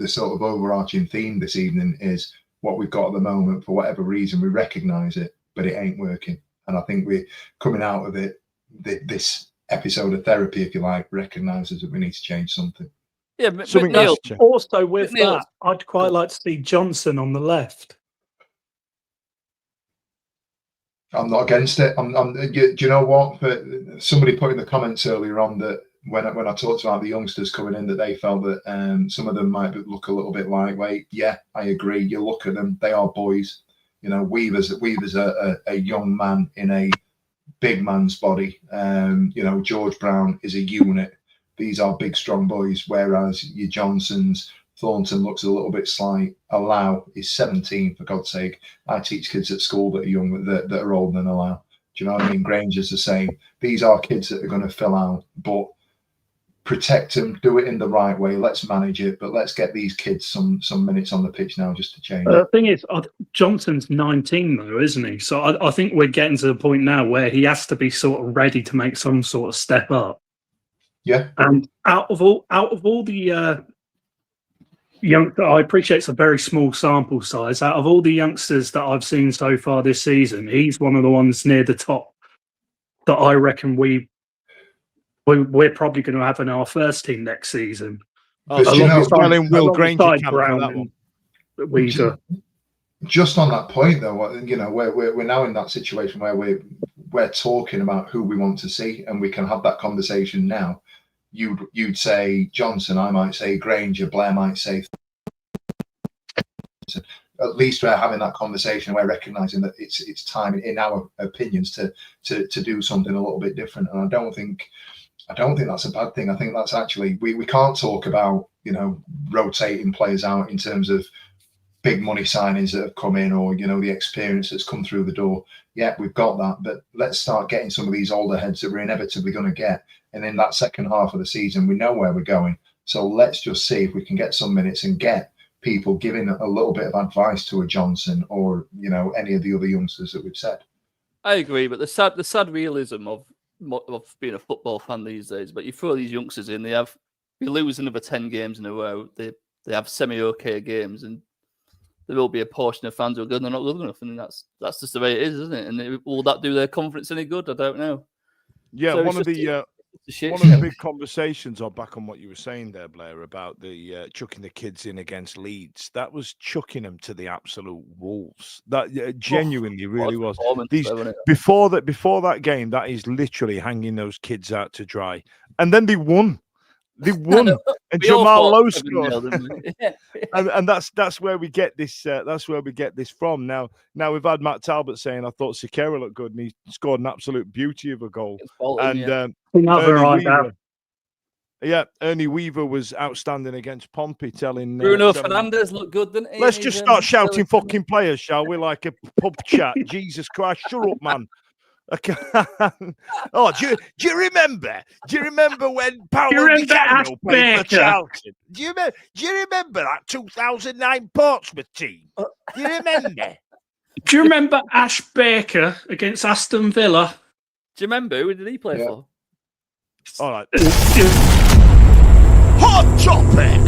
sort of overarching theme this evening is what we've got at the moment. For whatever reason, we recognise it, but it ain't working. And I think we're coming out of it. This episode of therapy, if you like, recognises that we need to change something. Yeah, McNeil. Also, with that, I'd quite like to see Johnson on the left. I'm not against it. Do you know what? Somebody put in the comments earlier on that when I talked about the youngsters coming in, that they felt that some of them might look a little bit lightweight. Yeah, I agree. You look at them; they are boys. You know, Weaver's a young man in a big man's body. George Brown is a unit. These are big, strong boys. Whereas your Johnsons, Thornton looks a little bit slight. Allow is 17, for God's sake. I teach kids at school that are young, that are older than Allow. Do you know what I mean? Granger's the same. These are kids that are going to fill out, but protect them, do it in the right way. Let's manage it, but let's get these kids some minutes on the pitch now just to change. The thing is, Johnson's 19 though, isn't he? So I think we're getting to the point now where he has to be sort of ready to make some sort of step up. Yeah. And out of all the I appreciate it's a very small sample size. Out of all the youngsters that I've seen so far this season, he's one of the ones near the top that I reckon we're probably going to have in our first team next season. Will Granger Brown and Weaver. Just on that point, though, we're now in that situation where we're talking about who we want to see, and we can have that conversation now. You'd say Johnson, I might say Granger, Blair might say. At least we're having that conversation. We're recognising that it's time, in our opinions, to do something a little bit different. And I don't think that's a bad thing. I think that's actually we can't talk about rotating players out in terms of big money signings that have come in, or the experience that's come through the door. Yeah, we've got that, but let's start getting some of these older heads that we're inevitably going to get. And in that second half of the season, we know where we're going. So let's just see if we can get some minutes and get people giving a little bit of advice to a Johnson or any of the other youngsters that we've said. I agree, but the sad realism of being a football fan these days. But you throw these youngsters in, you lose another 10 games in a row. They have semi-okay games, and there will be a portion of fans who are good and they're not good enough, and that's just the way it is, isn't it? And will that do their confidence any good? I don't know. Yeah, so one of the One of the big conversations are back on what you were saying there, Blair, about the chucking the kids in against Leeds. That was chucking them to the absolute wolves. That genuinely really was. Before that game, that is literally hanging those kids out to dry. And then they won. They won, and Jamal Lowe scored. and that's where we get this. That's where we get this from. Now we've had Matt Talbot saying I thought Sikera looked good, and he scored an absolute beauty of a goal. Ernie Weaver was outstanding against Pompey, telling Bruno Fernandes looked good, didn't he? Let's just start shouting fucking players, shall we? Like a pub chat. Jesus Christ, shut up, man. Oh, do you remember? Do you remember when Paolo Di Canio played for Charlton? Do you remember that 2009 Portsmouth team? Do you remember? Do you remember Ash Baker against Aston Villa? Do you remember who did he play for? All right. Hot topic.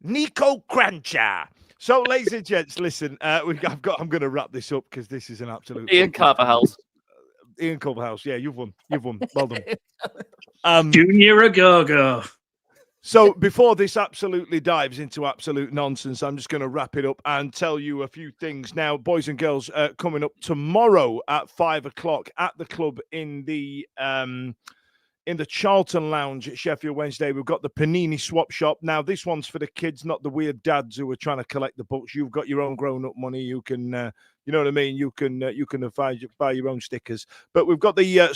Nico Crancher. So, ladies and gents, listen. I'm going to wrap this up because this is an absolute. Ian Carverhouse. Ian Carverhouse. Yeah, you've won. Well done. Junior Agogo. So, before this absolutely dives into absolute nonsense, I'm just going to wrap it up and tell you a few things. Now, boys and girls, coming up tomorrow at 5:00 at the club in the Charlton Lounge at Sheffield Wednesday, we've got the Panini Swap Shop. Now, this one's for the kids, not the weird dads who are trying to collect the books. You've got your own grown-up money. You can, you know what I mean? You can buy your own stickers. But we've got the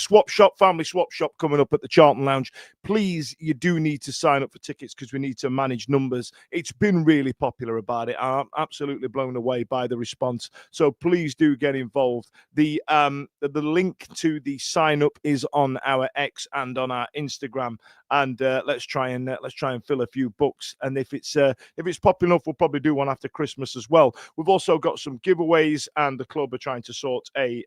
family swap shop coming up at the Charlton Lounge. Please, you do need to sign up for tickets because we need to manage numbers. It's been really popular about it. I'm absolutely blown away by the response. So please do get involved. The link to the sign up is on our X and on our Instagram. And let's try and fill a few books. And if it's popular enough, we'll probably do one after Christmas as well. We've also got some giveaways, and the club are trying to sort a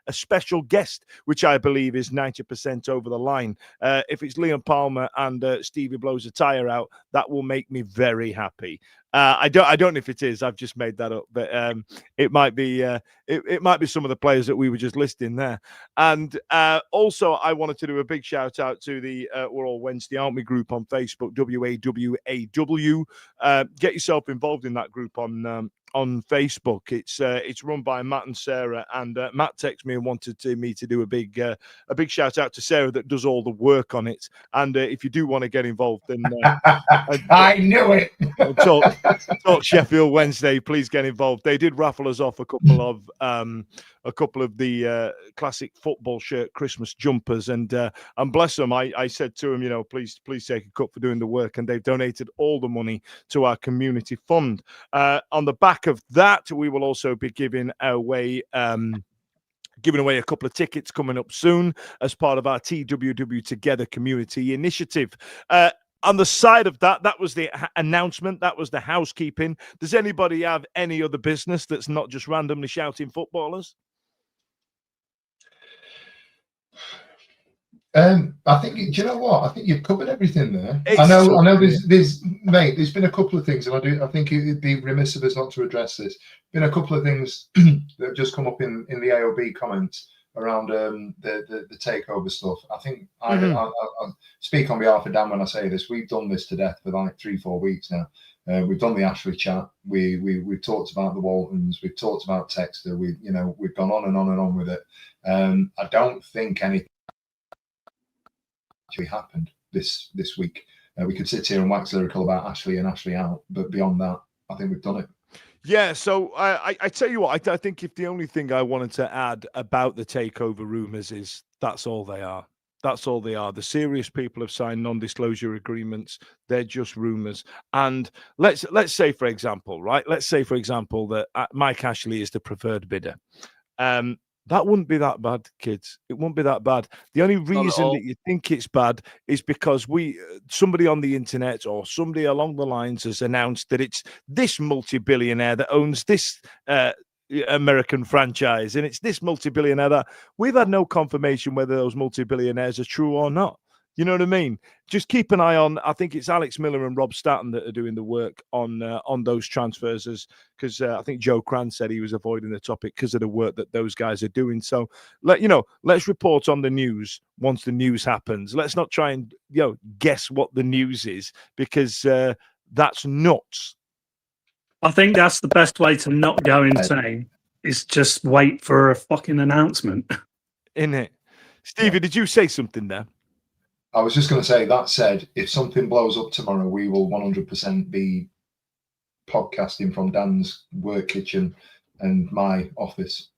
special guest, which I believe is 90% over the line. If it's Liam Palmer and Stevie blows a tire out, that will make me very happy. I don't know if it is. I've just made that up, but it might be. It might be some of the players that we were just listing there. And also, I wanted to do a big shout out to the We're All Wednesday, aren't we? Group on Facebook, WAWAW. Get yourself involved in that group on Facebook. It's run by Matt and Sarah, and Matt texted me and wanted me to do a big shout out to Sarah that does all the work on it. And if you do want to get involved, then I knew it. Talk Sheffield Wednesday. Please get involved. They did raffle us off a couple of the classic football shirt Christmas jumpers, and bless them. I said to them, please take a cut for doing the work, and they've donated all the money to our community fund. On the back of that, we will also be giving away a couple of tickets coming up soon as part of our TWW Together community initiative. On the side of that was the announcement. That was the housekeeping. Does anybody have any other business that's not just randomly shouting footballers? I think. Do you know what? I think you've covered everything there. I know. There's been a couple of things, and I think it'd be remiss of us not to address this. Been a couple of things that have just come up in the AOB comments around the takeover stuff. I think I speak on behalf of Dan when I say this. We've done this to death for like 3-4 weeks now. We've done the Ashley chat. We've talked about the Waltons. We've talked about Texter. We've gone on and on and on with it. I don't think anything actually happened this week. We could sit here and wax lyrical about Ashley and Ashley out, but beyond that, I think we've done it. Yeah, so I tell you what, I think if the only thing I wanted to add about the takeover rumours is that's all they are. That's all they are. The serious people have signed non-disclosure agreements. They're just rumours. And let's say, for example, that Mike Ashley is the preferred bidder. That wouldn't be that bad, kids. It wouldn't be that bad. The only reason that you think it's bad is because somebody on the internet or somebody along the lines has announced that it's this multi-billionaire that owns this American franchise, and it's this multi-billionaire that we've had no confirmation whether those multi-billionaires are true or not. You know what I mean? Just keep an eye on. I think it's Alex Miller and Rob Staton that are doing the work on those transfers, because I think Joe Cran said he was avoiding the topic because of the work that those guys are doing. So let's report on the news once the news happens. Let's not try and guess what the news is, because that's nuts. I think that's the best way to not go insane, is just wait for a fucking announcement. Isn't it? Stevie, did you say something there? I was just going to say, that said, if something blows up tomorrow, we will 100% be podcasting from Dan's work kitchen and my office.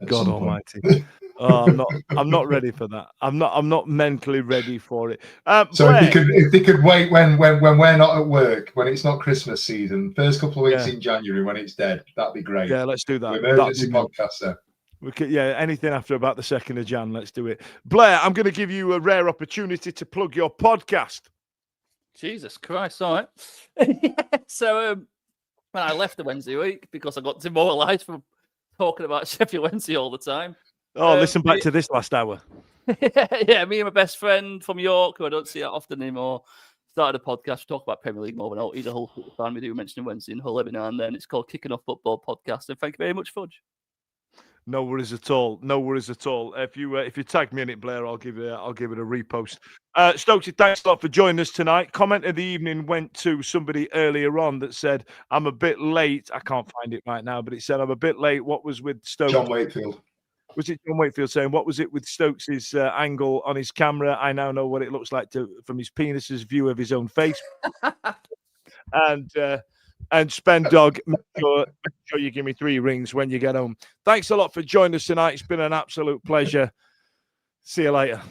God almighty. I'm not ready for that. I'm not mentally ready for it. So if they could wait when we're not at work, when it's not Christmas season, first couple of weeks in January when it's dead, that'd be great. Yeah, let's do that. Emergency podcast there. We could, anything after about the 2nd of Jan, let's do it. Blair, I'm going to give you a rare opportunity to plug your podcast. Jesus Christ, all right. So when I left the Wednesday week, because I got demoralised from talking about Sheffield Wednesday all the time. Oh, listen back to this last hour. Yeah, me and my best friend from York, who I don't see that often anymore, started a podcast. We talk about Premier League more than he's a whole fan. We do mention Wednesday and Hull every now and then. It's called Kicking Off Football Podcast. And thank you very much, Fudge. No worries at all. No worries at all. If you tag me in it, Blair, I'll give it a repost. Stokesy, thanks a lot for joining us tonight. Comment of the evening went to somebody earlier on that said, I'm a bit late. I can't find it right now, but it said, I'm a bit late. What was with Stokes? John Wakefield. Was it John Wakefield saying, what was it with Stokes' angle on his camera? I now know what it looks like from his penis's view of his own face. And Spend Dog, make sure you give me 3 rings when you get home. Thanks a lot for joining us tonight. It's been an absolute pleasure. See you later.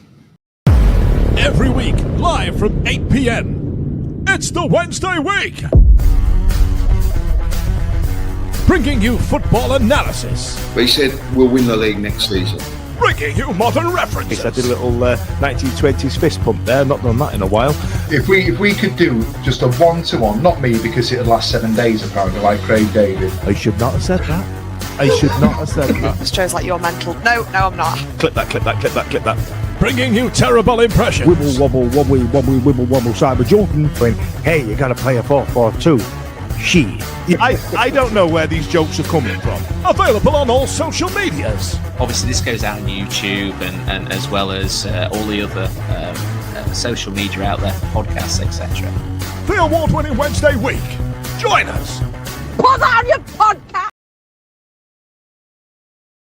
Every week, live from 8 p.m. It's the Wednesday Week. Bringing you football analysis. They said we'll win the league next season. Bringing you modern references. I did a little 1920s fist pump there. Not done that in a while. If we could do just a 1-to-1, not me because it'd last 7 days apparently, like Craig David. I should not have said that. I should not have said that. This shows like you're mental. No, I'm not. Clip that. Bringing you terrible impressions. Wibble wobble wobbly wobbly wibble wobble Cyber Jordan. When hey, you got to play a 4-4-2. She. I don't know where these jokes are coming from. Available on all social medias. Obviously, this goes out on YouTube and as well as all the other social media out there, podcasts, etc. The award-winning Wednesday Week. Join us. Put on your pod